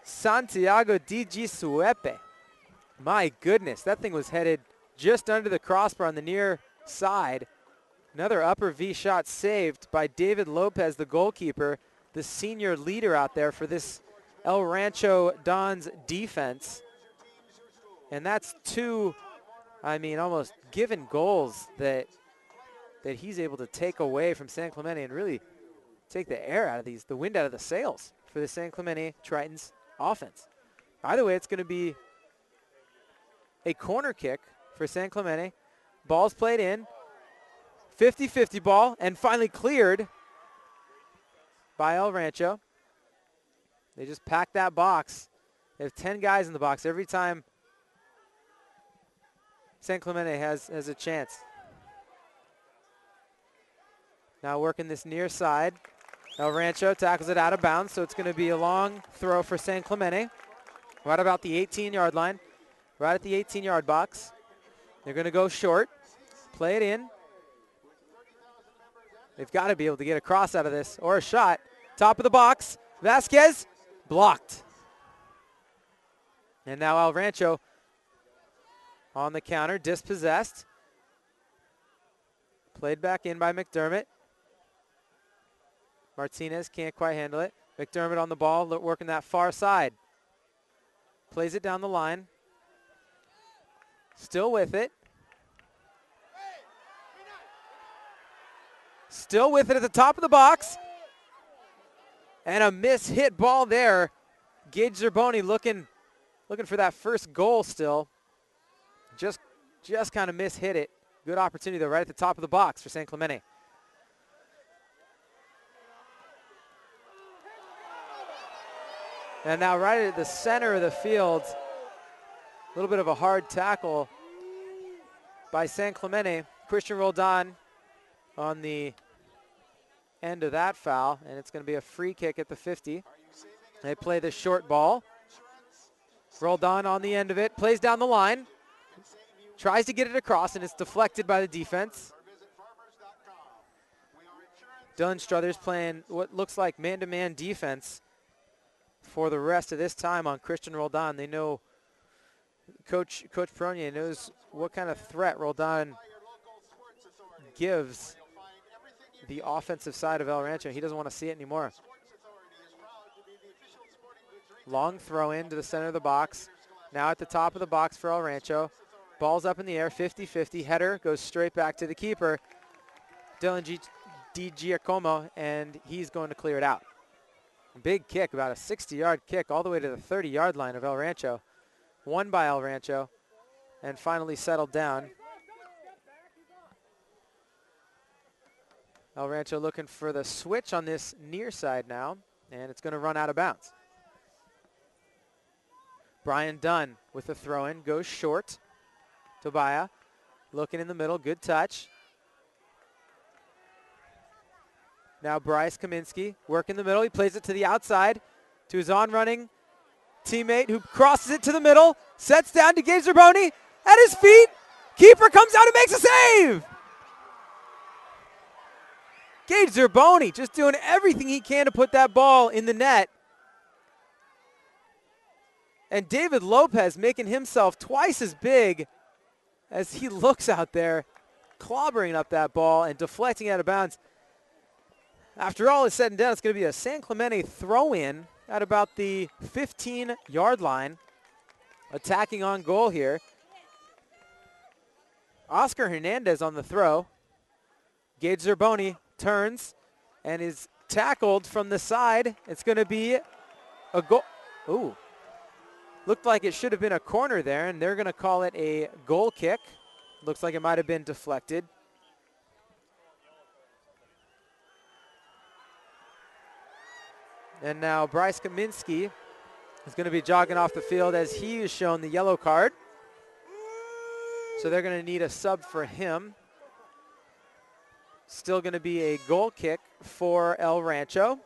Santiago DiGiacomo. My goodness, that thing was headed just under the crossbar on the near side. Another upper V shot saved by David Lopez, the goalkeeper, the senior leader out there for this El Rancho Dons defense. And that's two, almost given goals that he's able to take away from San Clemente and really take the air out of these, the wind out of the sails for the San Clemente Tritons offense. Either way, it's going to be a corner kick for San Clemente. Ball's played in. 50-50 ball, and finally cleared by El Rancho. They just packed that box. They have 10 guys in the box every time San Clemente has a chance. Now working this near side. El Rancho tackles it out of bounds, so it's going to be a long throw for San Clemente. Right about the 18-yard line, right at the 18-yard box. They're going to go short, play it in. They've got to be able to get a cross out of this, or a shot. Top of the box, Vasquez, blocked. And now El Rancho on the counter, dispossessed. Played back in by McDermott. Martinez can't quite handle it. McDermott on the ball, working that far side. Plays it down the line. Still with it. Still with it at the top of the box. And a miss-hit ball there. Gage Zerboni looking for that first goal still. Just kind of miss-hit it. Good opportunity, though, right at the top of the box for San Clemente. And now right at the center of the field, a little bit of a hard tackle by San Clemente. Christian Roldan on the end of that foul, and it's going to be a free kick at the 50. They play the short ball. Roldan on the end of it, plays down the line, tries to get it across, and it's deflected by the defense. Dylan Struthers playing what looks like man-to-man defense for the rest of this time on Christian Roldan. They know, Coach Peronier knows what kind of threat Roldan gives the offensive side of El Rancho. He doesn't want to see it anymore. Long throw in to the center of the box. Now at the top of the box for El Rancho. Ball's up in the air, 50-50. Header goes straight back to the keeper, Dylan DiGiacomo, and he's going to clear it out. Big kick, about a 60-yard kick all the way to the 30-yard line of El Rancho. Won by El Rancho and finally settled down. El Rancho looking for the switch on this near side now, and it's going to run out of bounds. Brian Dunn with the throw-in, goes short. Tobiah looking in the middle, good touch. Now Bryce Kaminsky working the middle. He plays it to the outside to his on-running teammate who crosses it to the middle, sets down to Gage Zerboni at his feet. Keeper comes out and makes a save. Gage Zerboni just doing everything he can to put that ball in the net. And David Lopez making himself twice as big as he looks out there, clobbering up that ball and deflecting out of bounds. After all is said and done, it's going to be a San Clemente throw-in at about the 15-yard line. Attacking on goal here. Oscar Hernandez on the throw. Gage Zerboni turns and is tackled from the side. It's going to be a goal. Ooh. Looked like it should have been a corner there, and they're going to call it a goal kick. Looks like it might have been deflected. And now Bryce Kaminsky is going to be jogging off the field as he is shown the yellow card. So they're going to need a sub for him. Still going to be a goal kick for El Rancho.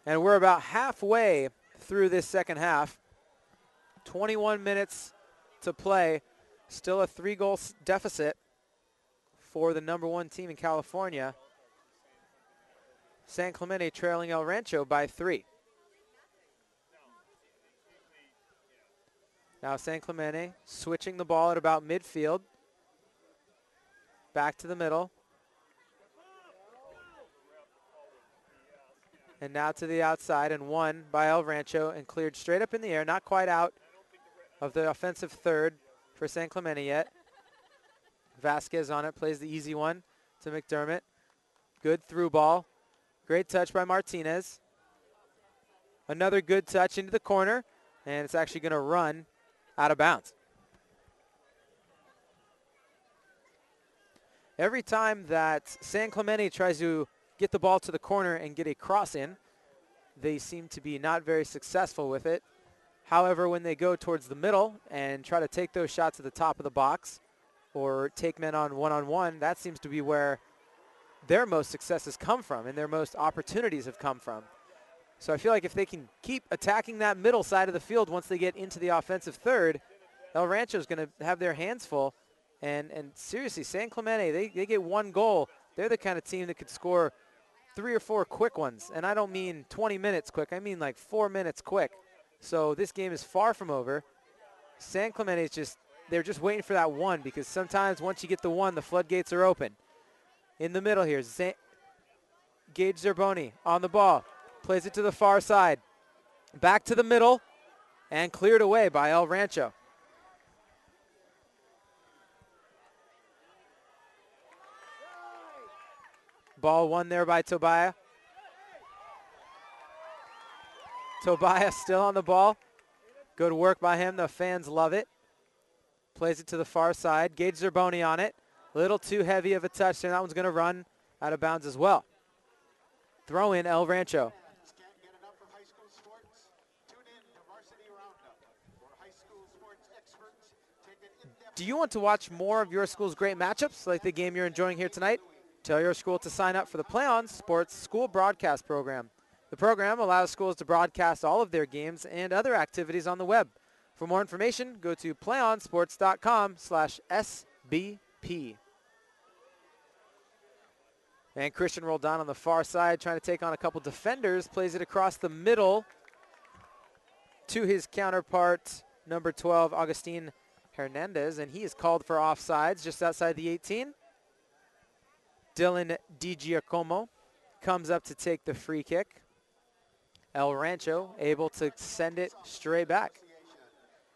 And we're about halfway through this second half. 21 minutes to play. Still a 3-goal deficit for the #1 team in California. San Clemente trailing El Rancho by 3. Now San Clemente switching the ball at about midfield. Back to the middle. And now to the outside, and won by El Rancho and cleared straight up in the air, not quite out of the offensive third for San Clemente yet. Vasquez on it, plays the easy one to McDermott. Good through ball. Great touch by Martinez. Another good touch into the corner, and it's actually going to run out of bounds. Every time that San Clemente tries to get the ball to the corner and get a cross in, they seem to be not very successful with it. However, when they go towards the middle and try to take those shots at the top of the box or take men on one-on-one, that seems to be where their most successes come from and their most opportunities have come from. So I feel like if they can keep attacking that middle side of the field once they get into the offensive third, El Rancho is going to have their hands full. And seriously, San Clemente, they get 1 goal. They're the kind of team that could score 3 or 4 quick ones. And I don't mean 20 minutes quick. I mean like 4 minutes quick. So this game is far from over. San Clemente is they're just waiting for that 1, because sometimes once you get the 1, the floodgates are open. In the middle here, Gage Zerboni on the ball. Plays it to the far side. Back to the middle and cleared away by El Rancho. Ball won there by Tobias. Tobias still on the ball. Good work by him. The fans love it. Plays it to the far side. Gage Zerboni on it. A little too heavy of a touch there. That one's going to run out of bounds as well. Throw in El Rancho. Do you want to watch more of your school's great matchups like the game you're enjoying here tonight? Tell your school to sign up for the Play On Sports School Broadcast Program. The program allows schools to broadcast all of their games and other activities on the web. For more information, go to playonsports.com/SBP. And Christian Roldan on the far side trying to take on a couple defenders. Plays it across the middle to his counterpart, number 12, Agustin Hernandez. And he is called for offsides just outside the 18. Dylan DiGiacomo comes up to take the free kick. El Rancho able to send it straight back.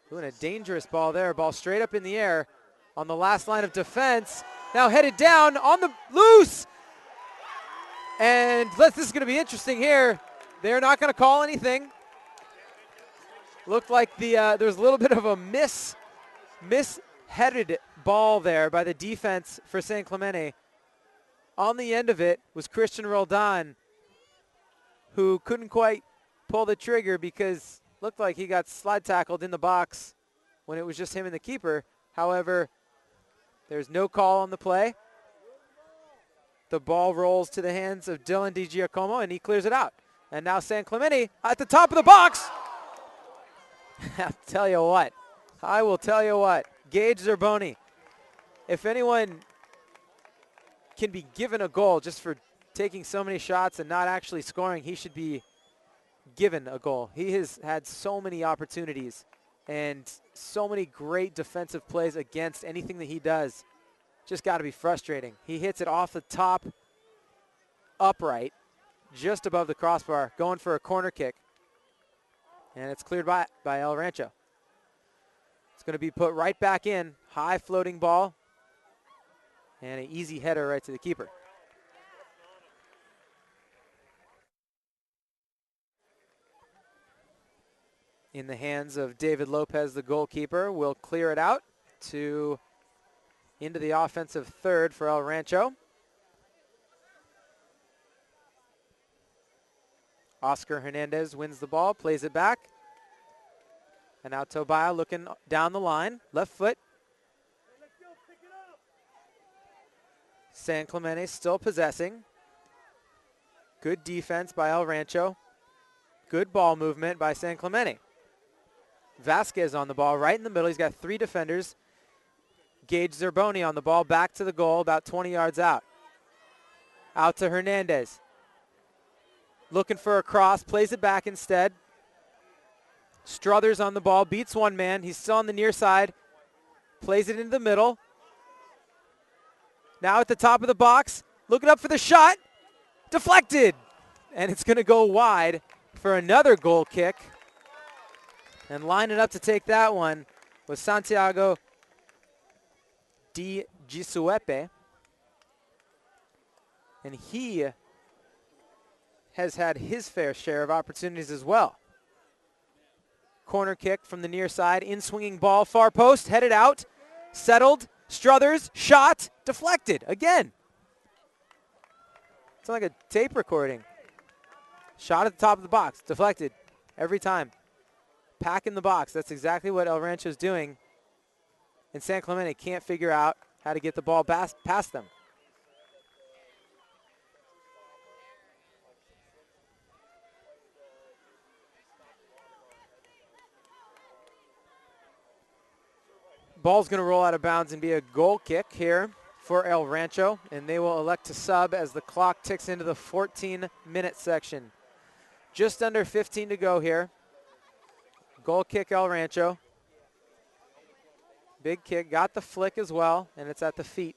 Doing a dangerous ball there. Ball straight up in the air on the last line of defense. Now headed down on the loose. And this is going to be interesting here. They're not going to call anything. Looked like there's a little bit of a misheaded ball there by the defense for San Clemente. On the end of it was Christian Roldan, who couldn't quite pull the trigger because looked like he got slide tackled in the box when it was just him and the keeper. However, there's no call on the play. The ball rolls to the hands of Dylan DiGiacomo, and he clears it out. And now San Clemente at the top of the box. I'll tell you what. I will tell you what. Gage Zerboni, if anyone can be given a goal just for taking so many shots and not actually scoring, he should be given a goal. He has had so many opportunities and so many great defensive plays against anything that he does. Just got to be frustrating. He hits it off the top upright, just above the crossbar, going for a corner kick. And it's cleared by El Rancho. It's going to be put right back in. High floating ball. And an easy header right to the keeper. In the hands of David Lopez, the goalkeeper, will clear it out into the offensive third for El Rancho. Oscar Hernandez wins the ball, plays it back. And now Tobias looking down the line, left foot. San Clemente still possessing. Good defense by El Rancho. Good ball movement by San Clemente. Vasquez on the ball right in the middle. He's got 3 defenders. Gage Zerboni on the ball, back to the goal, about 20 yards out. Out to Hernandez. Looking for a cross, plays it back instead. Struthers on the ball, beats one man. He's still on the near side. Plays it into the middle. Now at the top of the box, looking up for the shot. Deflected. And it's going to go wide for another goal kick. And lining up to take that one was Santiago Di Gisuepe. And he has had his fair share of opportunities as well. Corner kick from the near side, in-swinging ball, far post, headed out, settled, Struthers, shot, deflected, again. It's like a tape recording. Shot at the top of the box, deflected, every time. Pack in the box, that's exactly what El Rancho's doing. And San Clemente can't figure out how to get the ball past them. Ball's going to roll out of bounds and be a goal kick here for El Rancho, and they will elect to sub as the clock ticks into the 14-minute section. Just under 15 to go here. Goal kick El Rancho. Big kick, got the flick as well, and it's at the feet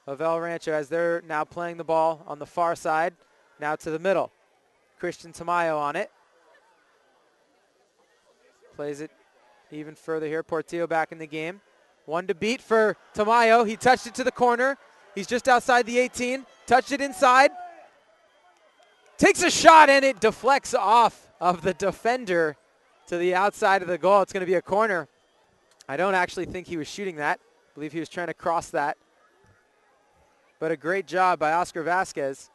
of El Rancho as they're now playing the ball on the far side, now to the middle. Christian Tamayo on it. Plays it even further here. Portillo back in the game. One to beat for Tamayo. He touched it to the corner. He's just outside the 18. Touched it inside. Takes a shot and it deflects off of the defender to the outside of the goal. It's going to be a corner. I don't actually think he was shooting that. I believe he was trying to cross that. But a great job by Oscar Vasquez.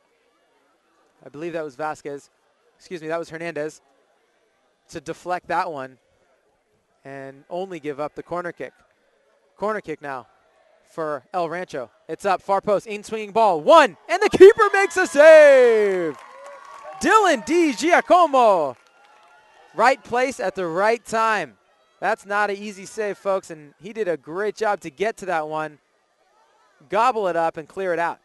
I believe that was Vasquez. Excuse me, that was Hernandez. To deflect that one and only give up the corner kick. Corner kick now for El Rancho. It's up, far post, in-swinging ball. One, and the keeper makes a save. Dylan Di Giacomo. Right place at the right time. That's not an easy save, folks, and he did a great job to get to that one, gobble it up, and clear it out.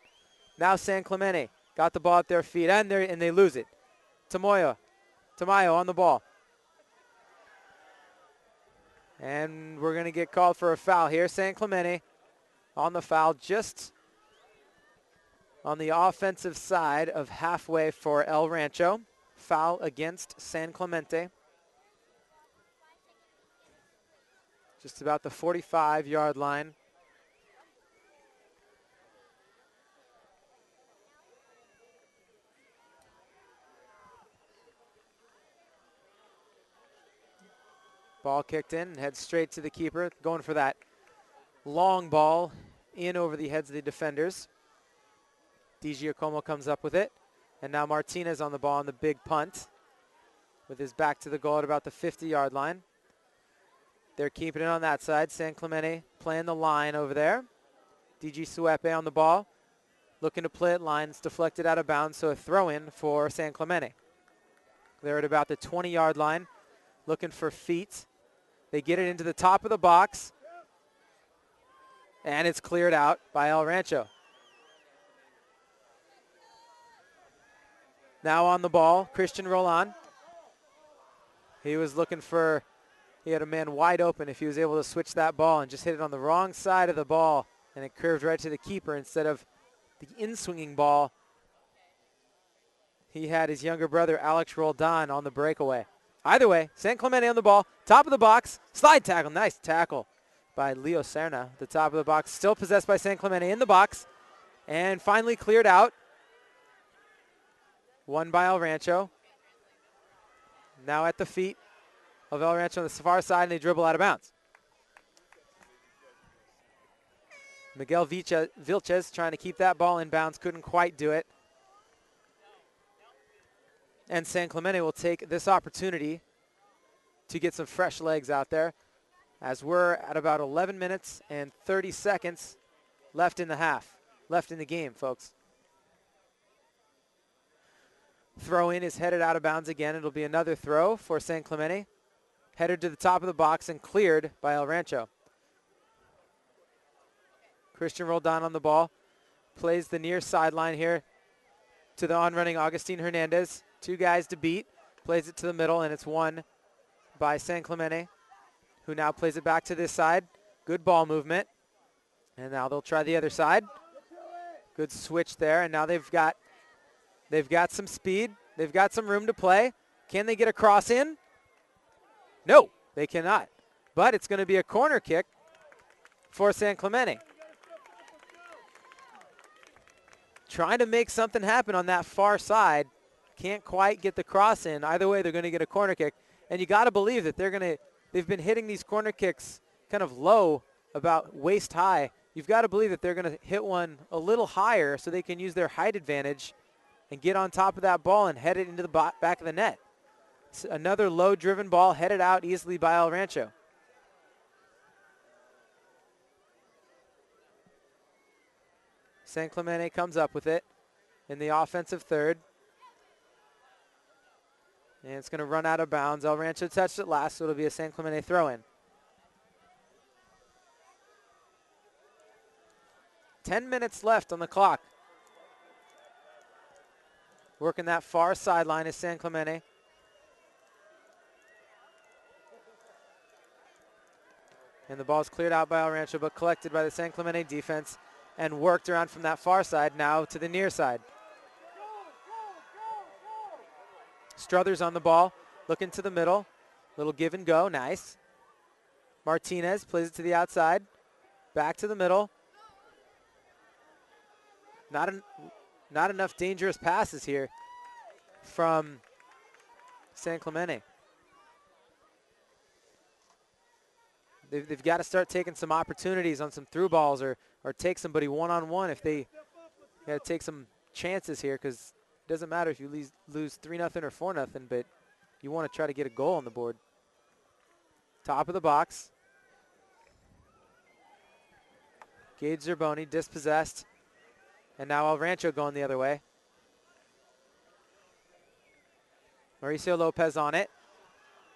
Now San Clemente got the ball at their feet, and they lose it. Tamayo on the ball. And we're going to get called for a foul here. San Clemente on the foul, just on the offensive side of halfway for El Rancho. Foul against San Clemente. Just about the 45-yard line. Ball kicked in and heads straight to the keeper, going for that long ball in over the heads of the defenders. Di Giacomo comes up with it. And now Martinez on the ball on the big punt with his back to the goal at about the 50-yard line. They're keeping it on that side. San Clemente playing the line over there. Di Gisuepe on the ball. Looking to play it. Line's deflected out of bounds, so a throw-in for San Clemente. They're at about the 20-yard line. Looking for feet. They get it into the top of the box. And it's cleared out by El Rancho. Now on the ball, Christian Roland. He was looking for, he had a man wide open if he was able to switch that ball and just hit it on the wrong side of the ball. And it curved right to the keeper instead of the in-swinging ball. He had his younger brother, Alex Roldan, on the breakaway. Either way, San Clemente on the ball, top of the box, slide tackle. Nice tackle by Leo Serna, the top of the box. Still possessed by San Clemente in the box, and finally cleared out. Won by El Rancho. Now at the feet of El Rancho on the far side, and they dribble out of bounds. Miguel Vilches trying to keep that ball in bounds, couldn't quite do it. And San Clemente will take this opportunity to get some fresh legs out there, as we're at about 11 minutes and 30 seconds left in the half, left in the game, folks. Throw in is headed out of bounds again. It'll be another throw for San Clemente. Headed to the top of the box and cleared by El Rancho. Christian Roldan on the ball. Plays the near sideline here to the on-running Augustine Hernandez. 2 guys to beat. Plays it to the middle, and it's won by San Clemente, who now plays it back to this side. Good ball movement. And now they'll try the other side. Good switch there, and now they've got some speed. They've got some room to play. Can they get a cross in? No, they cannot. But it's going to be a corner kick for San Clemente. Trying to make something happen on that far side. Can't quite get the cross in. Either way, they're going to get a corner kick. And you got to believe that they've been hitting these corner kicks kind of low, about waist high. You've got to believe that they're going to hit one a little higher so they can use their height advantage and get on top of that ball and head it into the back of the net. It's another low-driven ball headed out easily by El Rancho. San Clemente comes up with it in the offensive third. And it's going to run out of bounds. El Rancho touched it last, so it'll be a San Clemente throw-in. 10 minutes left on the clock. Working that far sideline is San Clemente. And the ball's cleared out by El Rancho, but collected by the San Clemente defense and worked around from that far side now to the near side. Struthers on the ball, looking to the middle. Little give and go, nice. Martinez plays it to the outside. Back to the middle. Not enough dangerous passes here from San Clemente. They've got to start taking some opportunities on some through balls or take somebody one-on-one if they got to take some chances here, because it doesn't matter if you lose 3-0 or 4-0, but you want to try to get a goal on the board. Top of the box. Gage Zerboni dispossessed. And now El Rancho going the other way. Mauricio Lopez on it.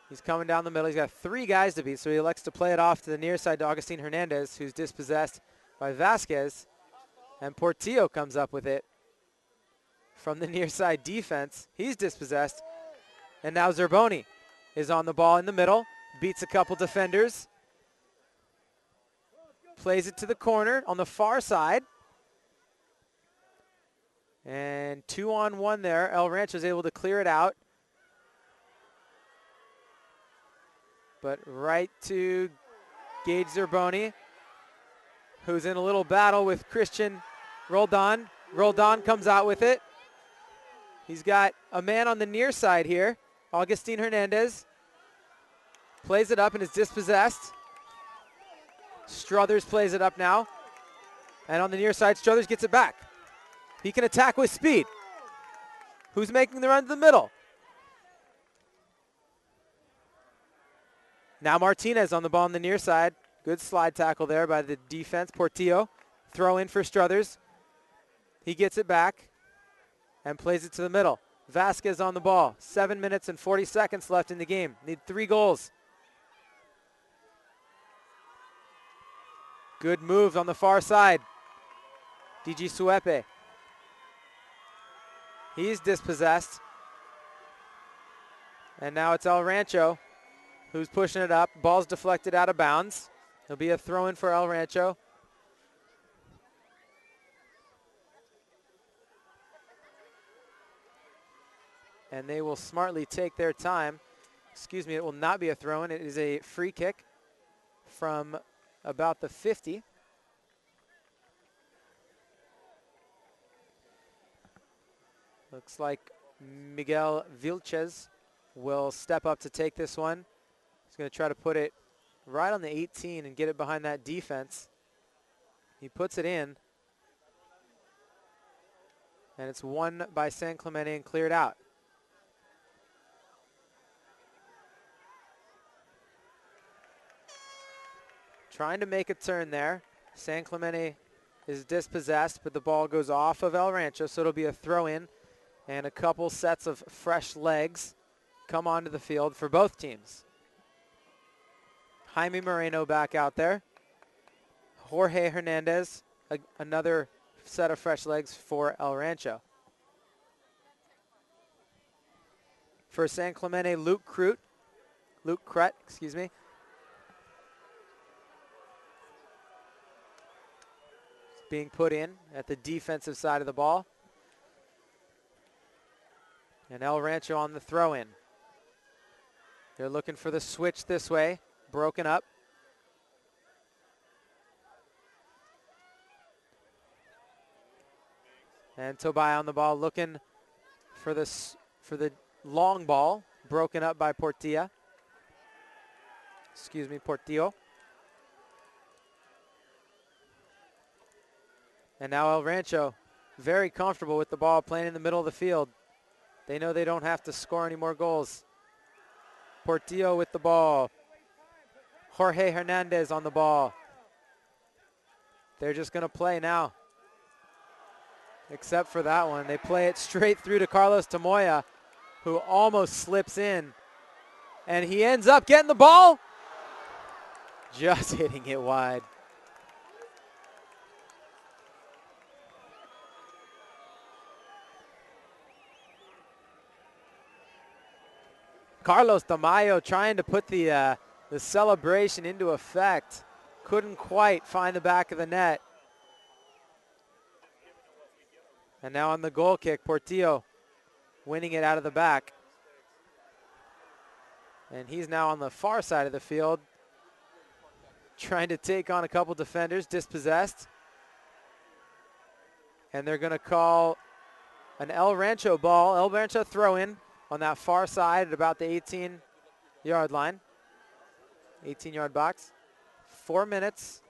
He's coming down the middle. He's got 3 guys to beat, so he elects to play it off to the near side to Augustine Hernandez, who's dispossessed by Vasquez. And Portillo comes up with it from the near side defense. He's dispossessed. And now Zerboni is on the ball in the middle. Beats a couple defenders. Plays it to the corner on the far side. And 2-on-1 there. El Rancho is able to clear it out. But right to Gage Zerboni, who's in a little battle with Christian Roldan. Roldan comes out with it. He's got a man on the near side here. Augustine Hernandez plays it up and is dispossessed. Struthers plays it up now. And on the near side, Struthers gets it back. He can attack with speed. Who's making the run to the middle? Now Martinez on the ball on the near side. Good slide tackle there by the defense. Portillo. Throw in for Struthers. He gets it back and plays it to the middle. Vasquez on the ball. 7 minutes and 40 seconds left in the game. Need 3 goals. Good move on the far side. DG Suepe. He's dispossessed. And now it's El Rancho who's pushing it up. Ball's deflected out of bounds. It'll be a throw-in for El Rancho. And they will smartly take their time excuse me, it will not be a throw-in. It is a free kick from about the 50. Looks like Miguel Vilches will step up to take this one. He's going to try to put it right on the 18 and get it behind that defense. He puts it in. And it's won by San Clemente and cleared out. Trying to make a turn there. San Clemente is dispossessed, but the ball goes off of El Rancho, so it'll be a throw-in. And a couple sets of fresh legs come onto the field for both teams. Jaime Moreno back out there. Jorge Hernandez, another set of fresh legs for El Rancho. For San Clemente, Luke Crut, excuse me. Being put in at the defensive side of the ball. And El Rancho on the throw-in. They're looking for the switch this way, broken up. And Tobias on the ball looking for the long ball, broken up by Portillo. Excuse me, Portillo. And now El Rancho very comfortable with the ball, playing in the middle of the field. They know they don't have to score any more goals. Portillo with the ball. Jorge Hernandez on the ball. They're just going to play now. Except for that one. They play it straight through to Carlos Tamoya, who almost slips in. And he ends up getting the ball. Just hitting it wide. Carlos Tamayo trying to put the celebration into effect. Couldn't quite find the back of the net. And now on the goal kick, Portillo winning it out of the back. And he's now on the far side of the field, trying to take on a couple defenders, dispossessed. And they're going to call an El Rancho ball, El Rancho throw-in on that far side at about the 18-yard line, 18-yard box. 4 minutes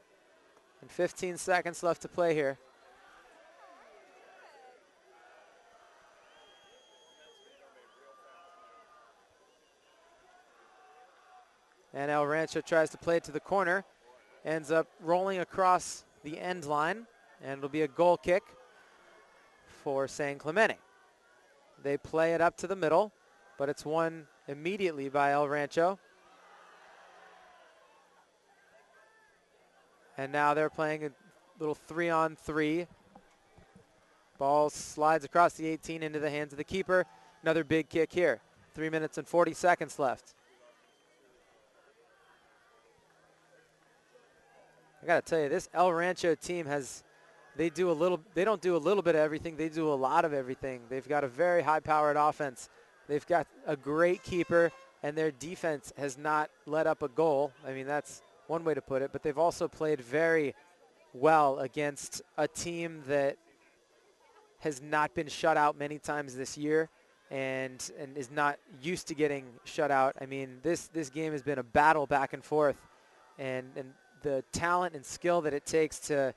and 15 seconds left to play here. And El Rancho tries to play it to the corner, ends up rolling across the end line, and it'll be a goal kick for San Clemente. They play it up to the middle, but it's won immediately by El Rancho. And now they're playing a little 3-on-3. Ball slides across the 18 into the hands of the keeper. Another big kick here. 3 minutes and 40 seconds left. I got to tell you, this El Rancho team they don't do a little bit of everything. They do a lot of everything. They've got a very high-powered offense. They've got a great keeper, and their defense has not let up a goal. I mean, that's one way to put it, but they've also played very well against a team that has not been shut out many times this year and is not used to getting shut out. I mean, this game has been a battle back and forth, and the talent and skill that it takes to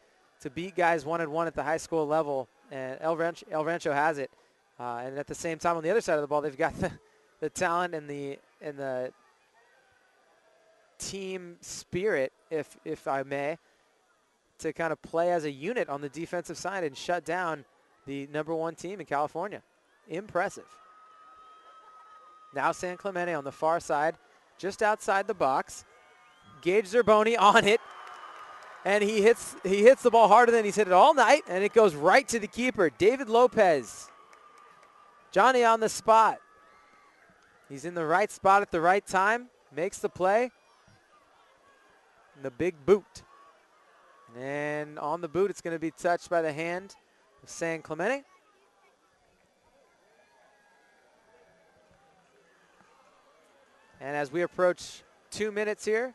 beat guys 1-on-1 at the high school level, and El Rancho has it. And at the same time, on the other side of the ball, they've got the talent and the team spirit, if I may, to kind of play as a unit on the defensive side and shut down the #1 team in California. Impressive. Now San Clemente on the far side, just outside the box. Gage Zerboni on it, and he hits the ball harder than he's hit it all night, and it goes right to the keeper, David Lopez. Johnny on the spot. He's in the right spot at the right time, makes the play. And the big boot. And on the boot, it's going to be touched by the hand of San Clemente. And as we approach 2 minutes here,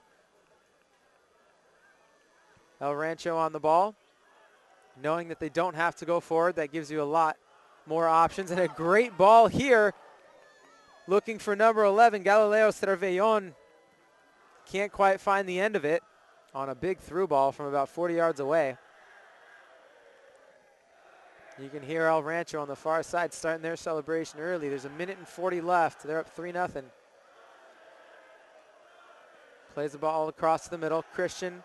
El Rancho on the ball. Knowing that they don't have to go forward, that gives you a lot more options. And a great ball here. Looking for number 11, Galileo Cervellon. Can't quite find the end of it on a big through ball from about 40 yards away. You can hear El Rancho on the far side starting their celebration early. There's 1:40 left. They're up 3-0. Plays the ball across the middle. Christian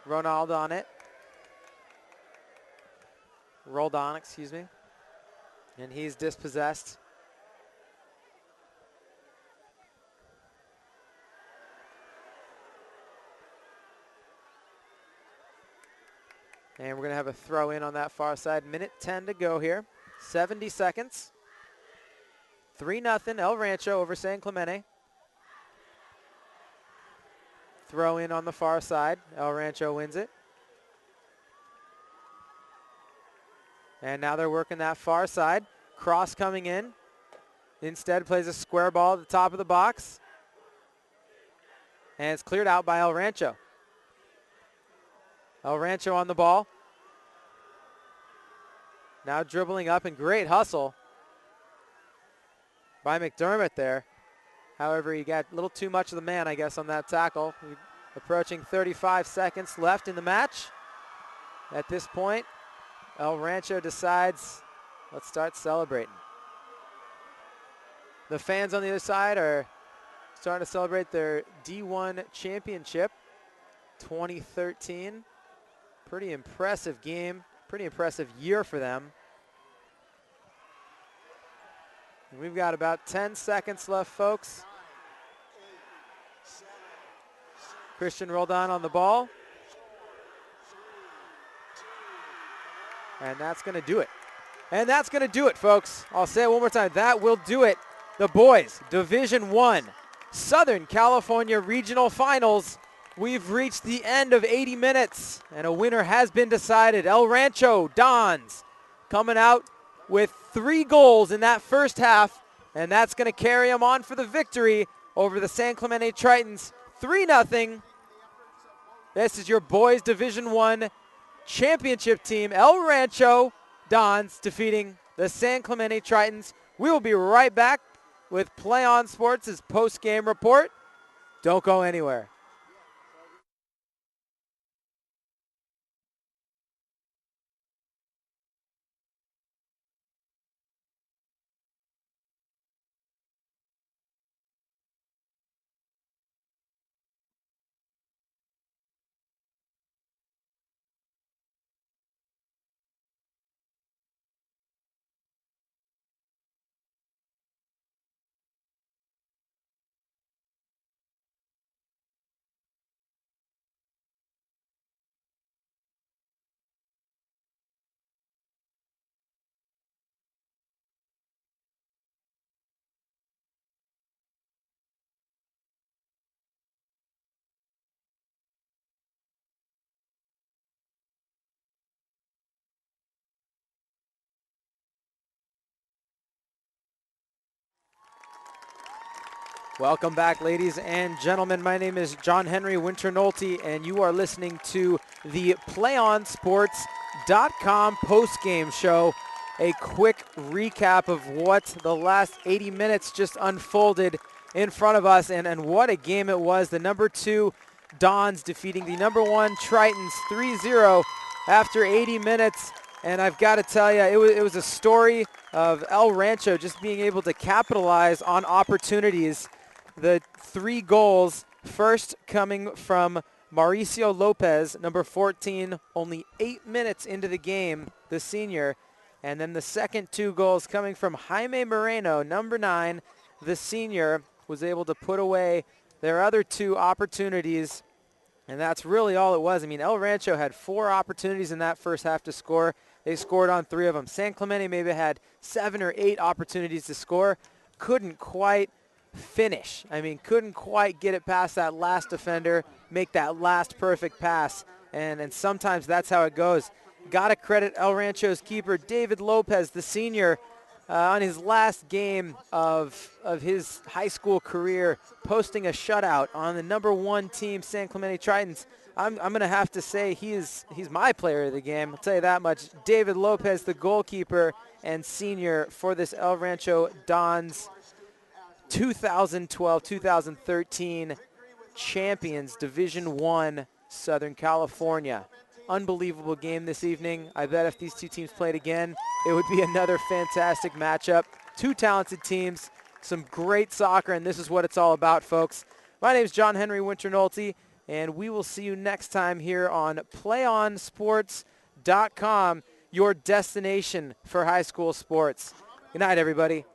Ronaldo on it. Rolled on, excuse me. And he's dispossessed. And we're going to have a throw in on that far side. 1:10 to go here. 70 seconds. 3-0 El Rancho over San Clemente. Throw in on the far side. El Rancho wins it. And now they're working that far side. Cross coming in. Instead plays a square ball at the top of the box. And it's cleared out by El Rancho. El Rancho on the ball. Now dribbling up, and great hustle by McDermott there. However, he got a little too much of the man, I guess, on that tackle. Approaching 35 seconds left in the match. At this point, El Rancho decides, let's start celebrating. The fans on the other side are starting to celebrate their D1 championship 2013. Pretty impressive game, pretty impressive year for them. And we've got about 10 seconds left, folks. Christian Roldan on the ball. And that's going to do it. And that's going to do it, folks. I'll say it one more time. That will do it. The boys, Division I, Southern California Regional Finals. We've reached the end of 80 minutes, and a winner has been decided. El Rancho Dons coming out with 3 goals in that first half, and that's going to carry them on for the victory over the San Clemente Tritons. 3-0. This is your boys Division I championship team, El Rancho Dons defeating the San Clemente Tritons. We will be right back with Play On Sports' post-game report. Don't go anywhere. Welcome back, ladies and gentlemen. My name is John Henry Winter-Nolte, and you are listening to the PlayOnSports.com post-game show. A quick recap of what the last 80 minutes just unfolded in front of us, and what a game it was. The number 2 Dons defeating the number 1 Tritons 3-0 after 80 minutes. And I've got to tell you, it was a story of El Rancho just being able to capitalize on opportunities. The 3 goals, first coming from Mauricio Lopez, number 14, only 8 minutes into the game, the senior. And then the second 2 goals coming from Jaime Moreno, number 9, the senior, was able to put away their other 2 opportunities. And that's really all it was. I mean, El Rancho had 4 opportunities in that first half to score. They scored on 3 of them. San Clemente maybe had 7 or 8 opportunities to score. Couldn't quite finish. I mean, couldn't quite get it past that last defender, make that last perfect pass. And sometimes that's how it goes. Got to credit El Rancho's keeper, David Lopez, the senior. on his last game of his high school career, posting a shutout on the #1 team, San Clemente Tritons. I'm going to have to say he's my player of the game. I'll tell you that much. David Lopez, the goalkeeper and senior for this El Rancho Dons 2012-2013 champions, Division I, Southern California. Unbelievable game this evening. I bet if these two teams played again, it would be another fantastic matchup. Two talented teams, some great soccer, and this is what it's all about, folks. My name is John Henry Winternolte, and we will see you next time here on PlayOnSports.com, your destination for high school sports. Good night, everybody.